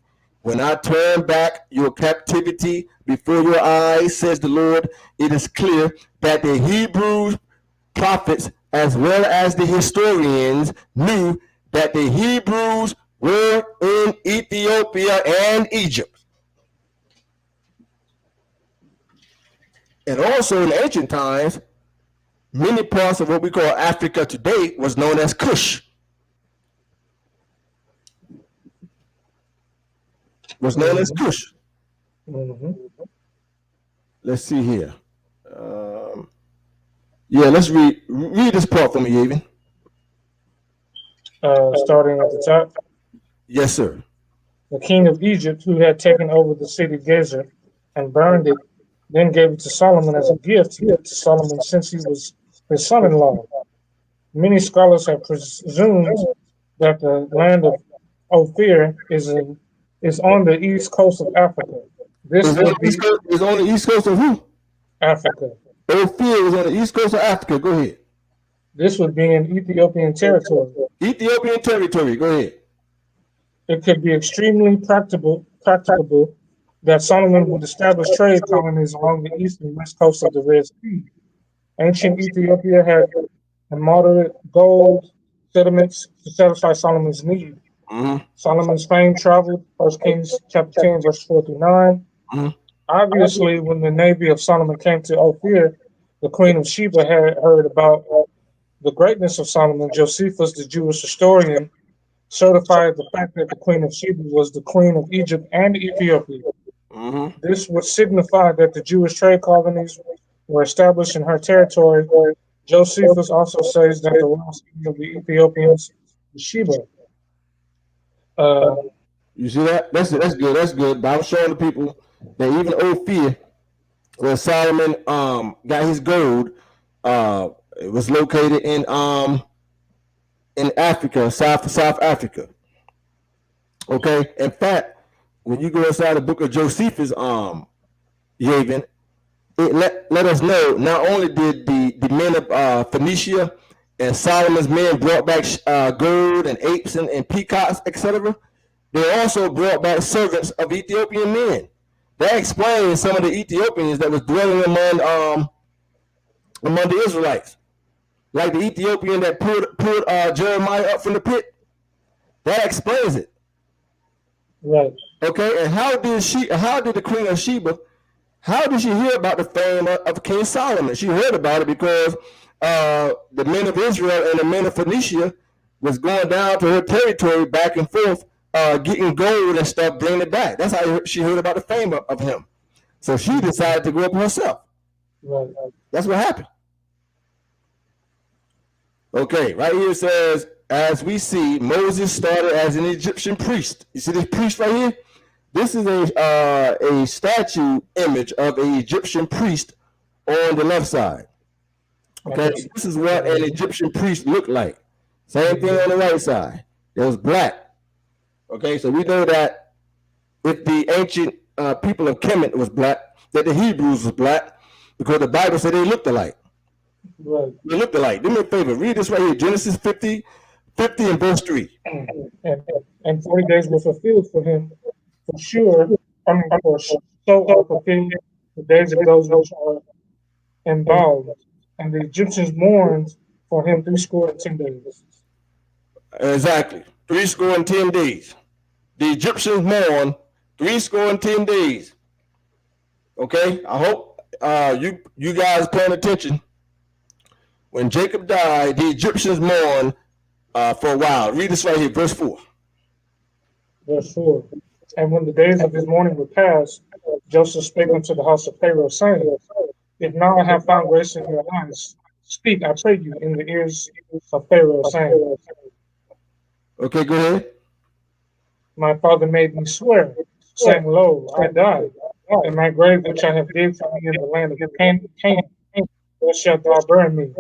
When I turn back your captivity before your eyes, says the Lord, it is clear that the Hebrew prophets as well as the historians knew that the Hebrews were in Ethiopia and Egypt. And also in ancient times, many parts of what we call Africa today was known as Kush. Was known as Kush. Let's see here. Yeah, let's read this part for me, Even. Starting at the top. Yes, sir. The king of Egypt, who had taken over the city Gezer and burned it, then gave it to Solomon as a gift to Solomon since he was his son-in-law. Many scholars have presumed that the land of Ophir is on the east coast of Africa. This is on the east coast of who? Africa. Ophir is on the east coast of Africa. Go ahead. This would be in Ethiopian territory. Ethiopian territory. Go ahead. It could be extremely practicable that Solomon would establish trade colonies along the east and west coast of the Red Sea. Ancient Ethiopia had a moderate gold sediments to satisfy Solomon's need. Solomon's fame traveled, 1 Kings chapter 10, verse 4 through 9. Obviously, when the navy of Solomon came to Ophir, the queen of Sheba had heard about the greatness of Solomon. Josephus, the Jewish historian, certified the fact that the queen of Sheba was the queen of Egypt and Ethiopia. This would signify that the Jewish trade colonies were established in her territory. Josephus also says that the royal city of the Ethiopians was Sheba. You see that? That's good. That's good. But I'm showing the people that even Ophir, where Solomon got his gold, it was located in Africa, South Africa. Okay. In fact, when you go inside the book of Josephus, Yavin, it let us know not only did the men of Phoenicia and Solomon's men brought back gold and apes and peacocks, etc., they also brought back servants of Ethiopian men. That explains some of the Ethiopians that was dwelling among the Israelites. Like the Ethiopian that pulled Jeremiah up from the pit. That explains it. Right. Okay, and how did the Queen of Sheba, how did she hear about the fame of King Solomon? She heard about it because the men of Israel and the men of Phoenicia was going down to her territory back and forth, getting gold and stuff, bringing it back. That's how she heard about the fame of him. So she decided to go up herself. Right. That's what happened. Okay, right here it says, as we see, Moses started as an Egyptian priest. You see this priest right here? This is a statue image of an Egyptian priest on the left side. Okay, this is what an Egyptian priest looked like. Same thing on the right side. It was black. Okay, so we know that if the ancient people of Kemet was black, that the Hebrews was black, because the Bible said they looked alike. Right. They looked alike. Do me a favor. Read this right here. Genesis 50 and verse 3. And 40 days were fulfilled for him, for sure. For so are fulfilled the days of those which are embalmed. And the Egyptians mourned for him 10 days. Exactly. 10 days. The Egyptians mourned 10 days. Okay? I hope you guys paying attention. When Jacob died, the Egyptians mourned for a while. Read this right here, verse 4. Verse 4. And when the days of his mourning were past, Joseph spake unto the house of Pharaoh, saying, if now I have found grace in your eyes, speak, I pray you, in the ears of Pharaoh, saying, okay, go ahead. My father made me swear, saying, lo, I died, and my grave which I have digged for me in the land of Canaan, there shalt thou bury me.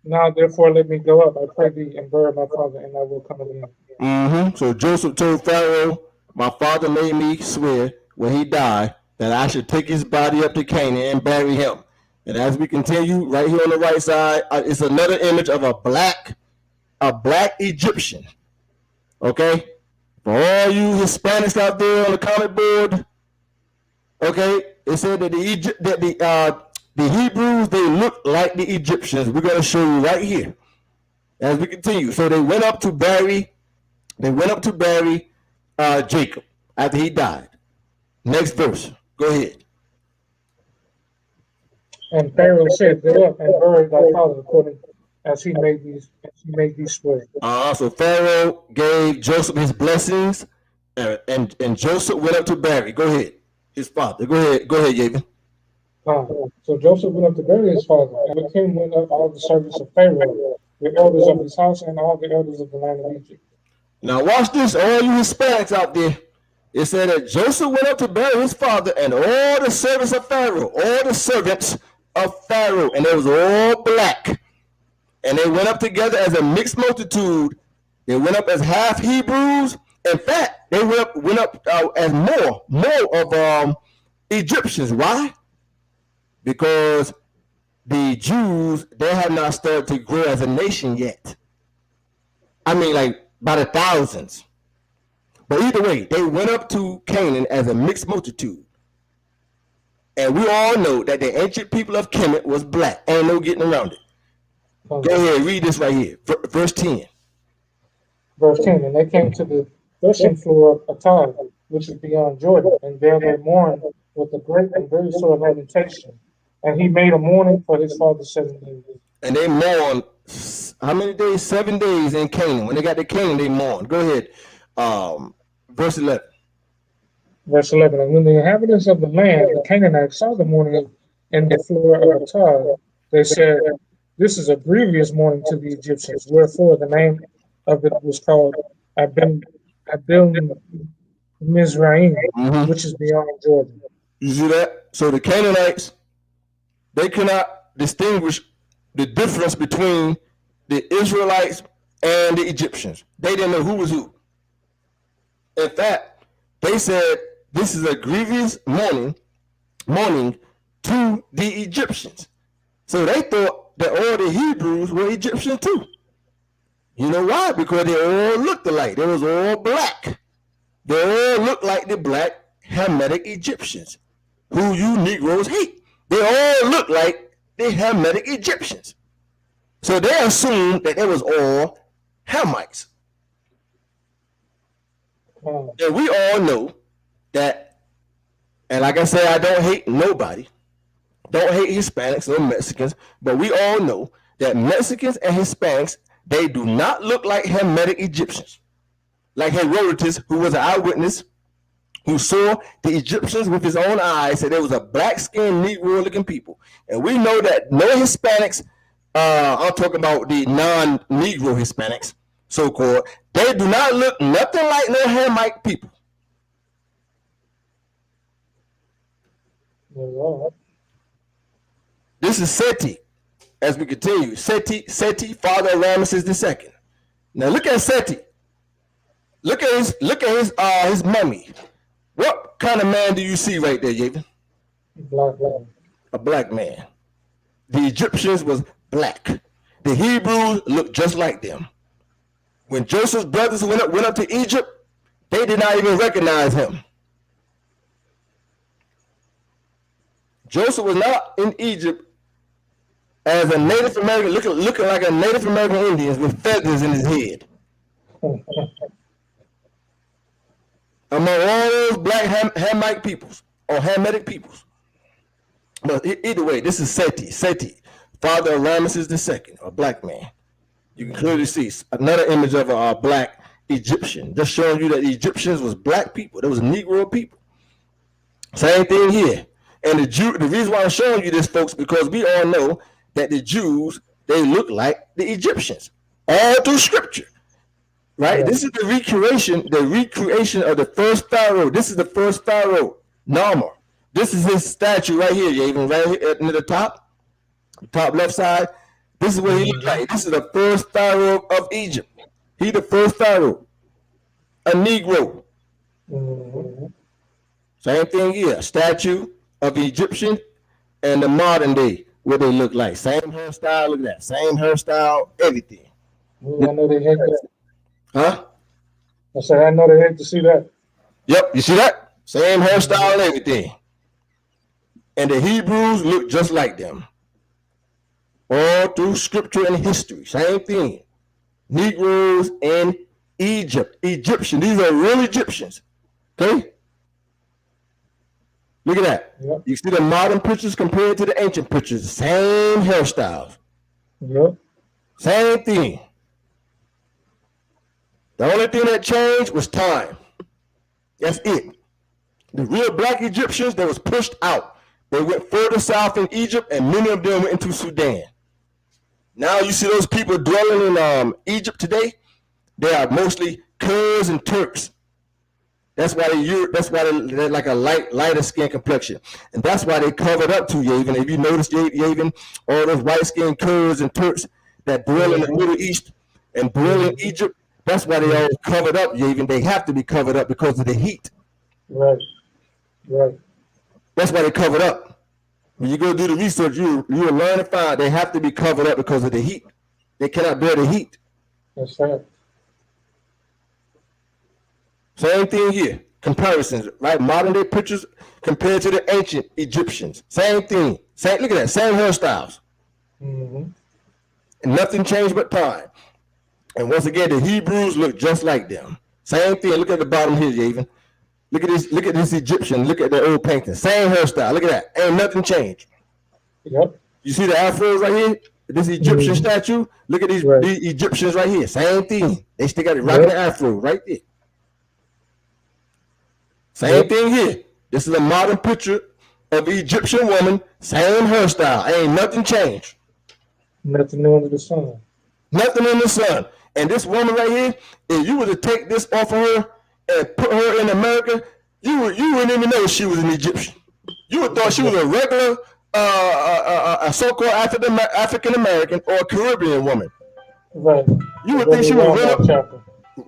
Now therefore let me go up, I pray thee, and bury my father, and I will come again. So Joseph told Pharaoh, my father made me swear when he died that I should take his body up to Canaan and bury him. And as we continue, right here on the right side, it's another image of a black Egyptian. Okay? For all you Hispanics out there on the comment board, okay, it said that the Hebrews, they look like the Egyptians. We're going to show you right here as we continue. So they went up to bury Jacob after he died. Next verse. Go ahead. And Pharaoh said, go up and bury thy father according as he made these swear. So Pharaoh gave Joseph his blessings, and Joseph went up to bury. Go ahead. His father. Go ahead, Yavin. So Joseph went up to bury his father, and with him went up all the servants of Pharaoh, the elders of his house, and all the elders of the land of Egypt. Now watch this, all you Hispanics out there. It said that Joseph went up to bury his father, and all the servants of Pharaoh, and they was all black. And they went up together as a mixed multitude. They went up as half Hebrews. In fact, they went up as more of Egyptians. Why? Because the Jews, they had not started to grow as a nation yet. I mean, like by the thousands. But either way, they went up to Canaan as a mixed multitude. And we all know that the ancient people of Kemet was black. Ain't no getting around it. Go ahead, read this right here. Verse 10. Verse 10, and they came to the threshing floor of Atad, which is beyond Jordan, and there they mourned with a great and very sore lamentation. And he made a mourning for his father 7 days. And they mourned, how many days? 7 days in Canaan. When they got to Canaan, they mourned. Go ahead. Verse 11. Verse 11, and when the inhabitants of the land, the Canaanites, saw the mourning in the floor of Atad, they said, this is a grievous mourning to the Egyptians, wherefore the name of it was called Abel Mizraim, which is beyond Jordan. You see that? So the Canaanites, they cannot distinguish the difference between the Israelites and the Egyptians. They didn't know who was who. In fact, they said this is a grievous mourning to the Egyptians. So they thought that all the Hebrews were Egyptians too. You know why? Because they all looked alike. They was all black. They all looked like the black Hamitic Egyptians, who you Negroes hate. They all look like the Hamitic Egyptians. So they assumed that it was all Hamites. And we all know that, and like I said, I don't hate nobody. Don't hate Hispanics or Mexicans, but we all know that Mexicans and Hispanics, they do not look like Hamitic Egyptians. Like Herodotus, who was an eyewitness, who saw the Egyptians with his own eyes, said there was a black-skinned Negro-looking people. And we know that no Hispanics, I'm talking about the non-Negro Hispanics, so-called, they do not look nothing like no Hamite people. This is Seti, as we continue. Seti, father of Ramesses II. Now look at Seti. Look at his mummy. What kind of man do you see right there, Yavin? Black man. A black man. The Egyptians was black. The Hebrews looked just like them. When Joseph's brothers went up to Egypt, they did not even recognize him. Joseph was not in Egypt as a Native American, looking like a Native American Indian with feathers in his head. Among all those black Hamite peoples or Hamitic peoples. But either way, this is Seti, father of Ramesses II, a black man. You can clearly see another image of a black Egyptian, just showing you that the Egyptians was black people. There was Negro people. Same thing here. And the reason why I'm showing you this, folks, because we all know that the Jews, they look like the Egyptians all through Scripture. Right? Yeah. This is the recreation of the first pharaoh. This is the first pharaoh, Narmer. This is his statue right here, Yavin, right here near the top left side. This is what he looked like. This is the first pharaoh of Egypt. He the first pharaoh, a Negro. Mm-hmm. Same thing here, statue of the Egyptian and the modern day, what they look like. Same hairstyle, look at that. Same hairstyle, everything. I know they hate that. Huh? I said, I know they hate to see that. Yep, you see that? Same hairstyle and everything. And the Hebrews look just like them. All through Scripture and history. Same thing. Negroes in Egypt. Egyptian. These are real Egyptians. Okay? Look at that. Yep. You see the modern pictures compared to the ancient pictures. Same hairstyles. Yep. Same thing. The only thing that changed was time. That's it. The real black Egyptians, they was pushed out. They went further south in Egypt, and many of them went into Sudan. Now you see those people dwelling in Egypt today, they are mostly Kurds and Turks. That's why they're like a lighter skin complexion. And that's why they covered up to Yavin. If you notice, Yavin, all those white-skinned Kurds and Turks that dwell in the Middle East and dwell in Egypt, that's why they all covered up, Yavin. They have to be covered up because of the heat. Right. That's why they covered up. When you go do the research, you will learn and find they have to be covered up because of the heat. They cannot bear the heat. That's right. Same thing here. Comparisons, right? Modern day pictures compared to the ancient Egyptians. Same thing. Look at that. Same hairstyles. Mm-hmm. And nothing changed but time. And once again, the Hebrews look just like them. Same thing. Look at the bottom here, Yavin. Look at this Egyptian. Look at the old painting. Same hairstyle. Look at that. Ain't nothing changed. Yep. You see the afros right here? This Egyptian statue. Look at these Egyptians right here. Same thing. They still got it rocking the afro right there. Same thing here. This is a modern picture of the Egyptian woman. Same hairstyle. Ain't nothing changed. Nothing new under the sun. Nothing in the sun. And this woman right here, if you were to take this off of her and put her in America, you wouldn't even know she was an Egyptian. You would thought she was a regular, a so-called African American or a Caribbean woman. Right. You would think she was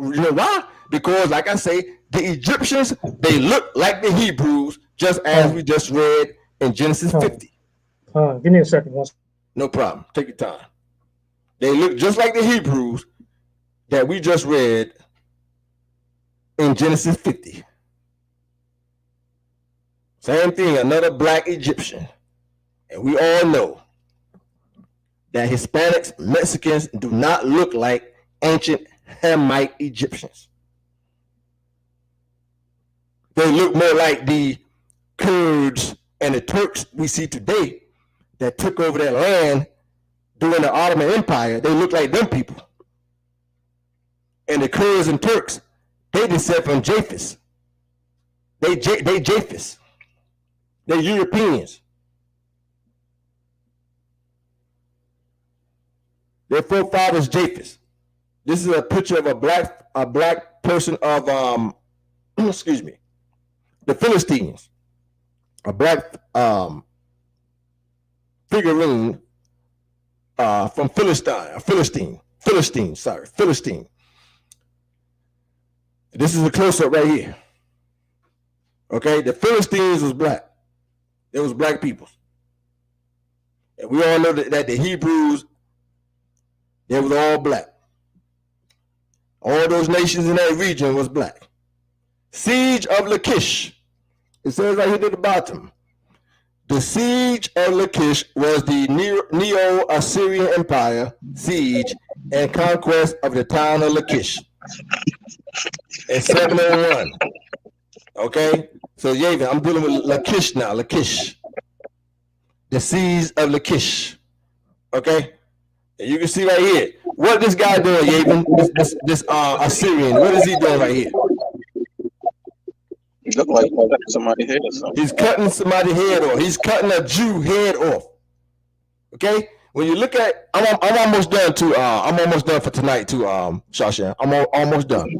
you know why? Because, like I say, the Egyptians, they look like the Hebrews, just as we just read in Genesis 50. Give me a second. No problem. Take your time. They look just like the Hebrews that we just read in Genesis 50. Same thing, another black Egyptian. And we all know that Hispanics, Mexicans do not look like ancient Hamite Egyptians. They look more like the Kurds and the Turks we see today that took over that land during the Ottoman Empire. They look like them people. And the Kurds and Turks, they descend from Japheth. They Japheth. They're Europeans. Their forefathers Japheth. This is a picture of a black person of excuse me, the Philistines. A black figurine from Philistine. This is a close-up right here. Okay, the Philistines was black. It was black people. And we all know that the Hebrews, they was all black. All those nations in that region was black. Siege of Lachish. It says right here at the bottom. The siege of Lachish was the Neo-Assyrian Empire siege and conquest of the town of Lachish in 701. Okay? So, Yavin, I'm dealing with Lachish now. Lachish. The siege of Lachish. Okay? And you can see right here. What this guy doing, Yavin? This Assyrian. What is he doing right here? He look like he's cutting somebody's head or something. He's cutting somebody's head off. He's cutting a Jew head off. Okay? When you look at, I'm almost done too. I'm almost done for tonight too, Shashan. I'm almost done.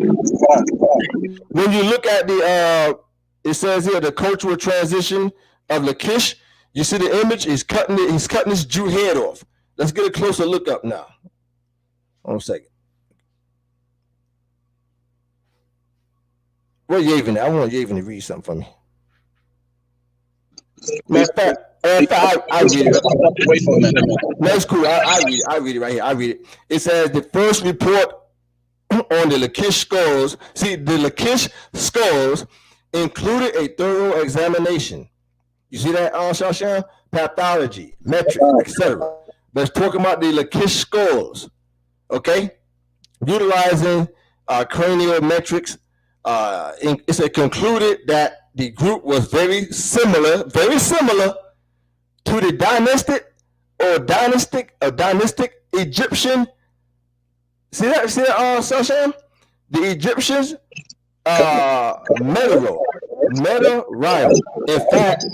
When you look at the, it says here the cultural transition of Lachish. You see the image. He's cutting this Jew head off. Let's get a closer look up now. Hold on a second. Where Yavin? I want Yavin to read something for me. Matter of fact, I read it. That's cool. I read it right here. I read it. It says the first report on the Lachish skulls. See, the Lachish skulls included a thorough examination. You see that, Shashan? Pathology, metrics, etc. But it's talking about the Lachish skulls. Okay, utilizing cranial metrics. It's concluded that the group was very similar to the dynastic Egyptian. See that, Sashan? The Egyptians, Meta rival. In fact,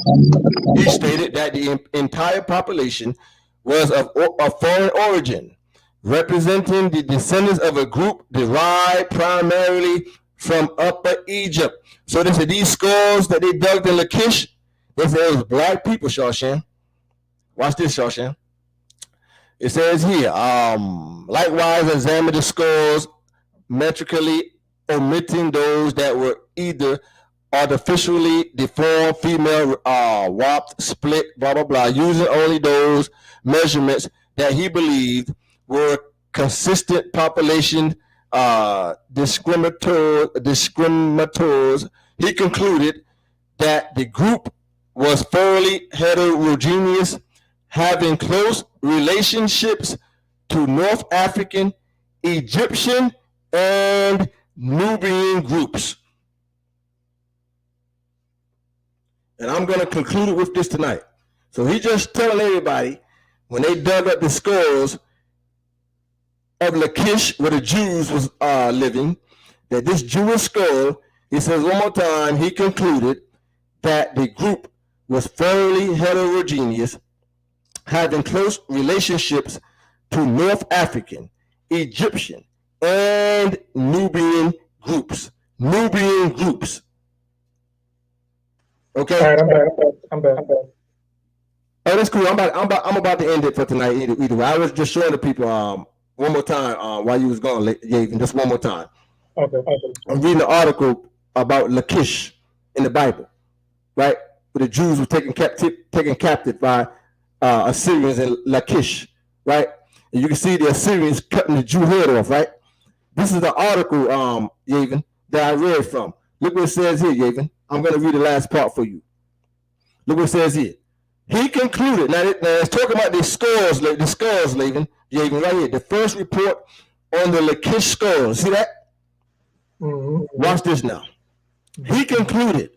he stated that the entire population was of foreign origin, representing the descendants of a group derived primarily from Upper Egypt. So they said these skulls that they dug in Lachish, they said it was black people, Shawshan. Watch this, Shawshan. It says here, likewise examine the skulls metrically, omitting those that were either artificially deformed, female, warped, split, blah, blah, blah, using only those measurements that he believed were consistent population discriminators. He concluded that the group was thoroughly heterogeneous, having close relationships to North African, Egyptian, and Nubian groups. And I'm going to conclude it with this tonight. So he just telling everybody, when they dug up the skulls of Lachish, where the Jews was living, that this Jewish skull, he says one more time, he concluded that the group was thoroughly heterogeneous, having close relationships to North African, Egyptian, and Nubian groups. Okay. All right, I'm back. Oh, that's cool. I'm about to end it for tonight. Either way, I was just showing the people one more time while you was gone, Yavin, just one more time. Okay. I'm reading an article about Lachish in the Bible, right? Where the Jews were taken captive by Assyrians in Lachish, right? And you can see the Assyrians cutting the Jew head off, right? This is the article, Yavin, that I read from. Look what it says here, Yavin. I'm going to read the last part for you. Look what it says here. He concluded, now it's talking about the skulls, Yavin, right here. The first report on the Lachish skulls. See that? Mm-hmm. Watch this now. He concluded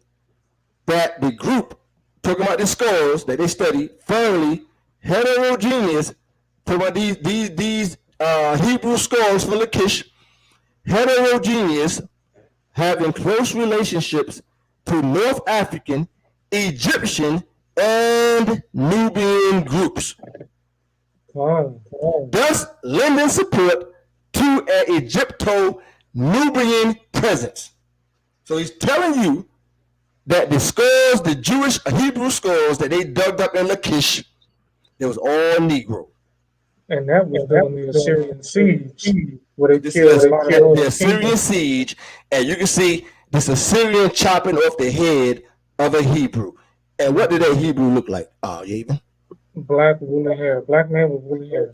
that the group, talking about the skulls that they studied, fairly heterogeneous, talking about these Hebrew skulls from Lachish, heterogeneous, having close relationships to North African, Egyptian, and Nubian groups. Thus lending support to an Egypto-Nubian presence. So he's telling you that the skulls, the Jewish Hebrew skulls that they dug up in Lachish, it was all Negro. And that was during the Assyrian siege, where they killed the Assyrian siege, and you can see this Assyrian chopping off the head of a Hebrew. And what did that Hebrew look like? Yavin? Black woolly hair. Black man with woolly hair.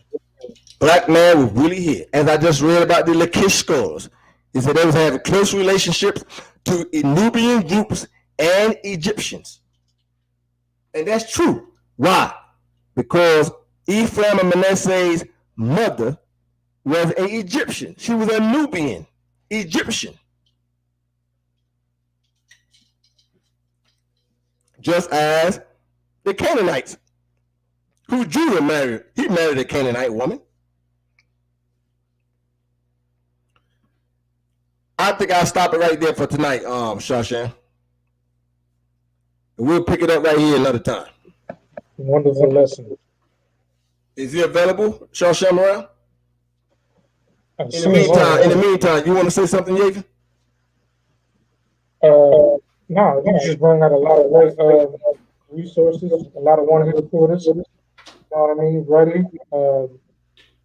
Black man with woolly hair. As I just read about the Lachish skulls, he said they was having close relationships to Nubian groups and Egyptians. And that's true. Why? Because Ephraim and Manasseh's mother was an Egyptian. She was a Nubian Egyptian. Just as the Canaanites, who Judah married, he married a Canaanite woman. I think I'll stop it right there for tonight, Shashan. We'll pick it up right here another time. Wonderful lesson. Is he available, Shashan Morel? In the meantime, you want to say something, Yavin? No, you just bring out a lot of resources, a lot of one-hit recorders. You know what I mean? Ready?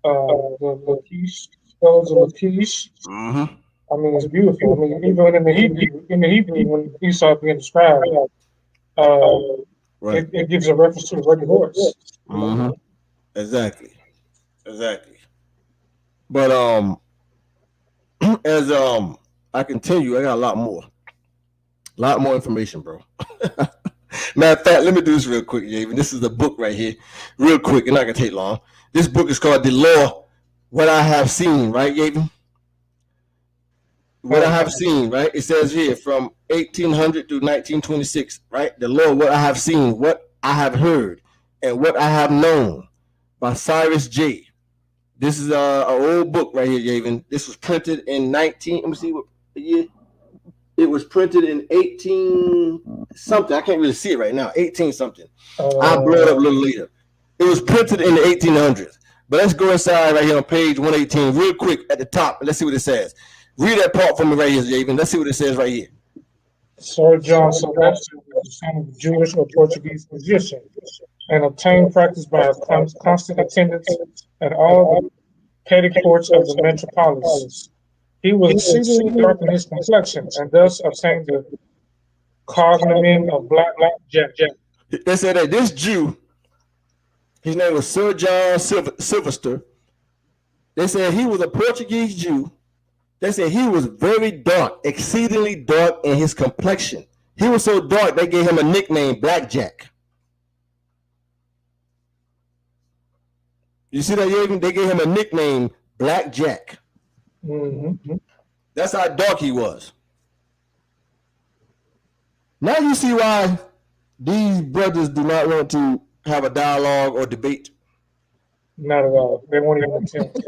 The Lachish, skulls of Lachish. Mm-hmm. I mean, it's beautiful. I mean, even in the Hebrew, when Esau being described, right. it gives a reference to a rugged horse. Mm-hmm. Exactly. But as I can tell you, I got a lot more information, bro. Matter of fact, let me do this real quick, Yavin. This is the book right here, real quick. It's not gonna take long. This book is called "The Law: What I Have Seen." Right, Yavin? What I have seen, right? It says here from 1800 to 1926, right? The Law: What I Have Seen, What I Have Heard, and What I Have Known, by Cyrus J. This is an old book right here, Yavin. This was printed in 19. Let me see what year. It was printed in 18 something. I can't really see it right now. 18 something. I'll blow it up a little later. It was printed in the 1800s. But let's go inside right here on page 118 real quick at the top. And let's see what it says. Read that part for me right here, Yavin. Let's see what it says right here. Sir John Sylvester was the son of a Jewish or Portuguese musician and obtained practice by constant attendance at all the petty courts of the metropolis. He was exceedingly dark in his complexion and thus obtained the cognomen of Black Jack. They said that this Jew, his name was Sir John Sylvester. They said he was a Portuguese Jew. They said he was very dark, exceedingly dark in his complexion. He was so dark they gave him a nickname, Black Jack. You see that, Yavin? They gave him a nickname, Black Jack. Mm-hmm. That's how dark he was. Now you see why these brothers do not want to have a dialogue or debate. Not at all. They won't even attempt.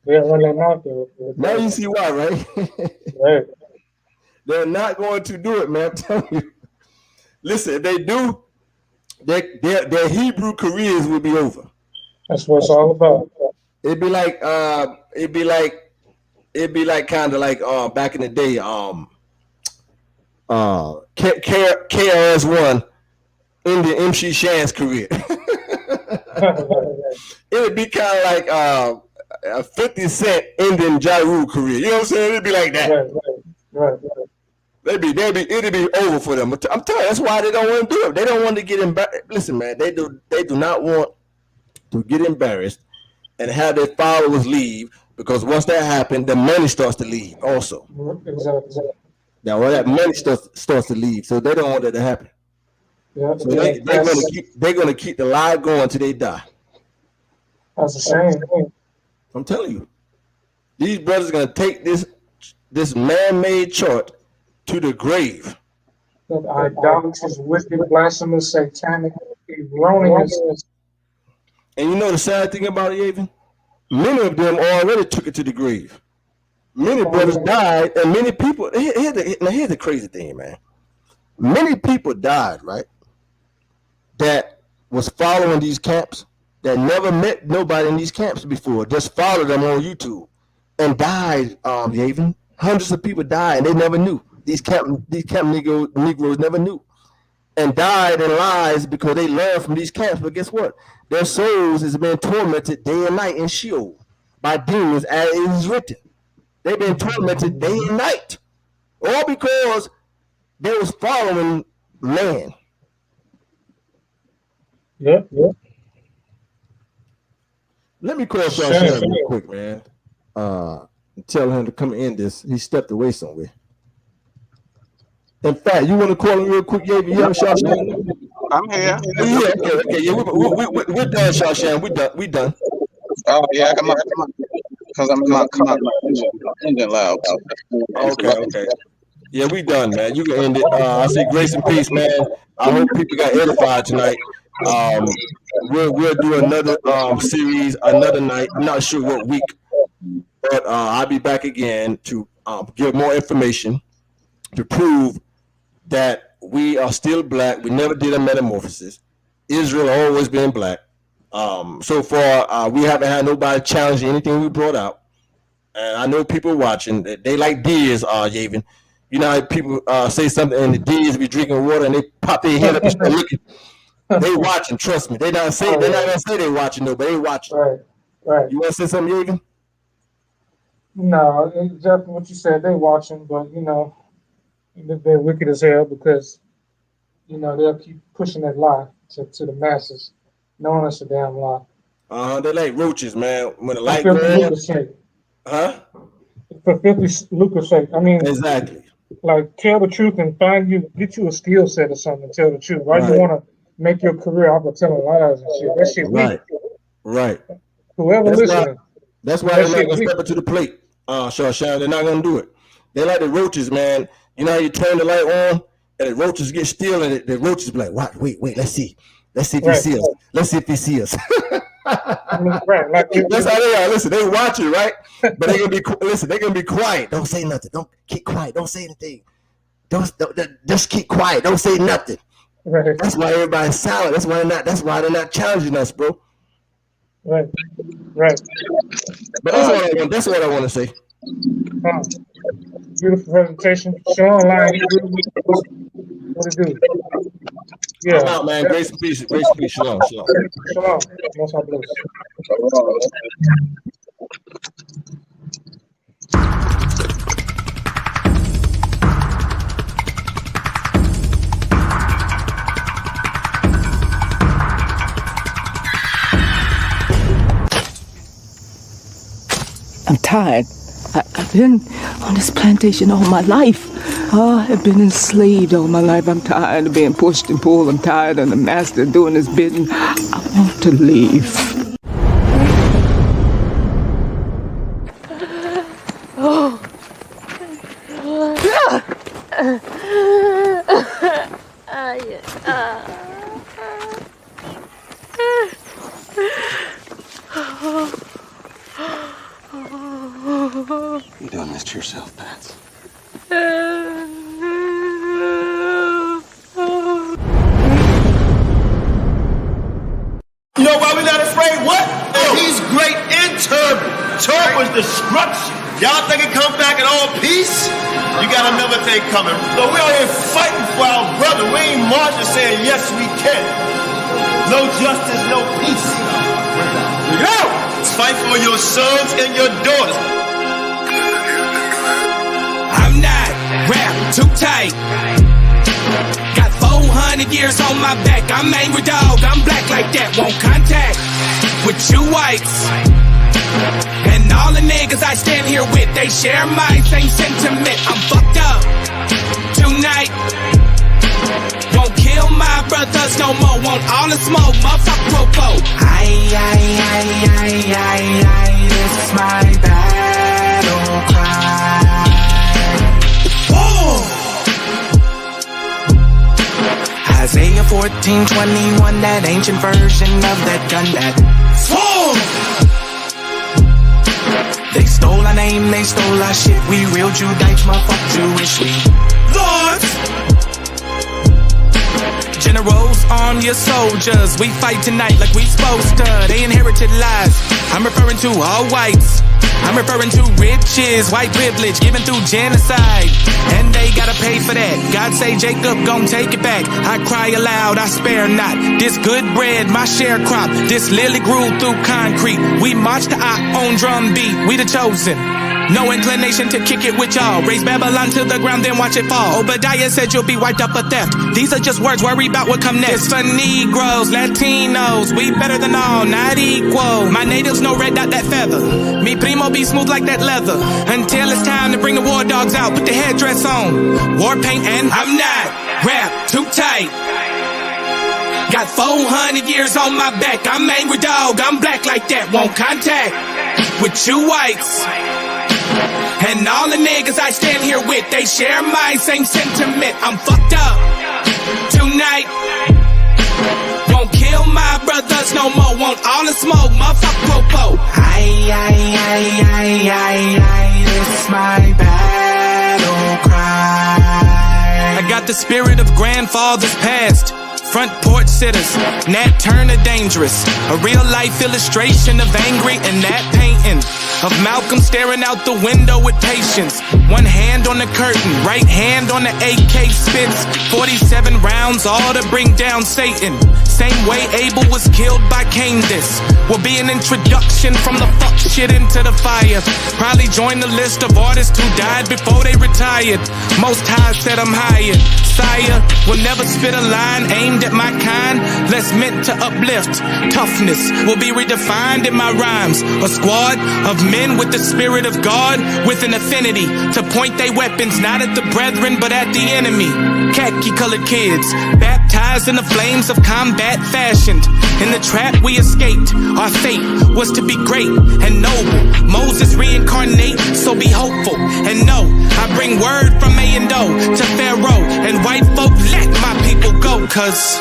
They're running out there. Now you see why, right? Right. They're not going to do it, man. I'm telling you. Listen, if they do, their Hebrew careers will be over. That's what it's all about. It'd be like kind of like back in the day, KRS-One in the MC Shan's career. It would be kind of like a 50 Cent ending Ja Rule career. You know what I'm saying? It'd be like that. Right. it'll be over for them. I'm telling you, that's why they don't want to do it. They don't want to get embarrassed. Listen, man, they do not want to get embarrassed and have their followers leave, because once that happens, the money starts to leave also. Exactly. Now, well, that money starts to leave, so they don't want that to happen. Yeah, so they're gonna keep the lie going till they die. That's a shame. I'm telling you, these brothers are gonna take this man-made chart to the grave. That idolatrous, wicked, blasphemous, satanic, erroneous. And you know the sad thing about it, even? Many of them already took it to the grave. Many brothers died, and many people. Here's the crazy thing, man. Many people died, right? That was following these camps, that never met nobody in these camps before, just followed them on YouTube, and died. Even hundreds of people died, and they never knew. These camp Negroes never knew, and died in lies because they learned from these camps. But guess what? Their souls has been tormented day and night in Sheol by demons, as it is written. They've been tormented day and night, all because they was following man. Yep. Let me call Sean real quick, man. Tell him to come in this. He stepped away somewhere. In fact, you want to call him real quick, Sean? I'm here. Yeah, okay. Yeah, we're done, Sean. We done. Oh yeah, come on. Because I'm not engine loud. Okay. Yeah, we done, man. You can end it. I say grace and peace, man. I hope people got edified tonight. We'll do another series another night. I'm not sure what week, but I'll be back again to give more information to prove that we are still black. We never did a metamorphosis. Israel always been black. So far, we haven't had nobody challenge anything we brought out. And I know people watching, they like deers, Yavin. You know how people say something and the deers be drinking water and they pop their head up and start looking. They watching, trust me. They're not gonna say they watching though, but they watching. Right. You want to say something, Yavin? No, exactly what you said. They watching, but you know, they're wicked as hell because you know they'll keep pushing that lie to the masses, knowing it's a damn lie. They like roaches, man. When the light goes, for filthy lucre's sake. I mean, exactly. Like, tell the truth and get you a skill set or something and tell the truth. Why do you want to make your career off of telling lies and shit? That shit weak. Right. Whoever listening. That's why they're not going to step up to the plate, Sean. They're not going to do it. They like the roaches, man. You know how you turn the light on and the roaches get still and the roaches be like, what? Wait, let's see. Let's see if he see us. Let's see if he see us. Right. Like, that's how they are. Listen, they watching, right? But they're gonna be quiet. Don't say nothing. Don't keep quiet. Don't say anything. Don't just keep quiet. Don't say nothing. Right. That's why everybody's silent. That's why they're not challenging us, bro. Right. But that's what I want to say. Beautiful presentation. Show online. What it do? Yeah. I'm out, man. Grace and peace. Shalom. Most I bless. I'm tired. I've been on this plantation all my life. I've been enslaved all my life. I'm tired of being pushed and pulled. I'm tired of the master doing his bidding. I want to leave. You done this to yourself, Pats. You know why we not afraid? What? He's great in turban. Turban's destruction. Y'all think it come back in all peace? You got another thing coming. So we out here fighting for our brother. We ain't marching saying, yes, we can. No justice, no peace. Go! Fight for your sons and your daughters. I'm not rap too tight. Got 400 years on my back. I'm angry dog, I'm black like that. Won't contact with you whites. And all the niggas I stand here with, they share my same sentiment. I'm fucked up tonight. Won't kill my brothers no more. Want all the smoke, motherfucker, popo. This is my battle cry. Whoa. Isaiah 14:21, that ancient version of that gun that fall. They stole our name, they stole our shit. We real Judites, motherfucker Jewish. We lords. Generals, arm your soldiers. We fight tonight like we supposed to. They inherited lies. I'm referring to all whites. I'm referring to riches, white privilege, given through genocide. And they gotta pay for that. God say Jacob gon' take it back. I cry aloud, I spare not. This good bread, my sharecrop. This lily grew through concrete. We march to our own drum beat. We the chosen. No inclination to kick it with y'all. Raise Babylon to the ground, then watch it fall. Obadiah said you'll be wiped up for theft. These are just words, worry about what come next. It's for Negroes, Latinos, we better than all, not equal. My natives no red dot that feather. Me primo be smooth like that leather. Until it's time to bring the war dogs out, put the headdress on. War paint and I'm not wrapped too tight. Got 400 years on my back. I'm angry dog, I'm black like that. Won't contact with you whites. And all the niggas I stand here with, they share my same sentiment. I'm fucked up tonight. Won't kill my brothers no more. Want all the smoke, motherfucker, popo. This is my battle cry. I got the spirit of grandfathers past. Front porch sitters, Nat Turner dangerous. A real life illustration of angry and that painting of Malcolm staring out the window with patience. One hand on the curtain, right hand on the AK spits. 47 rounds, all to bring down Satan. Same way Abel was killed by Cain. This will be an introduction from the fuck shit into the fire. Probably join the list of artists who died before they retired. Most High said I'm hired. Sire will never spit a line aimed at my kind, less meant to uplift. Toughness will be redefined in my rhymes. A squad of men with the spirit of God, with an affinity to point their weapons not at the brethren but at the enemy. Khaki-colored kids, baptized in the flames of combat, fashioned in the trap we escaped. Our fate was to be great and noble. Moses reincarnate, so be hopeful and know I bring word from A and O to Pharaoh and white folk. Let my people go, cause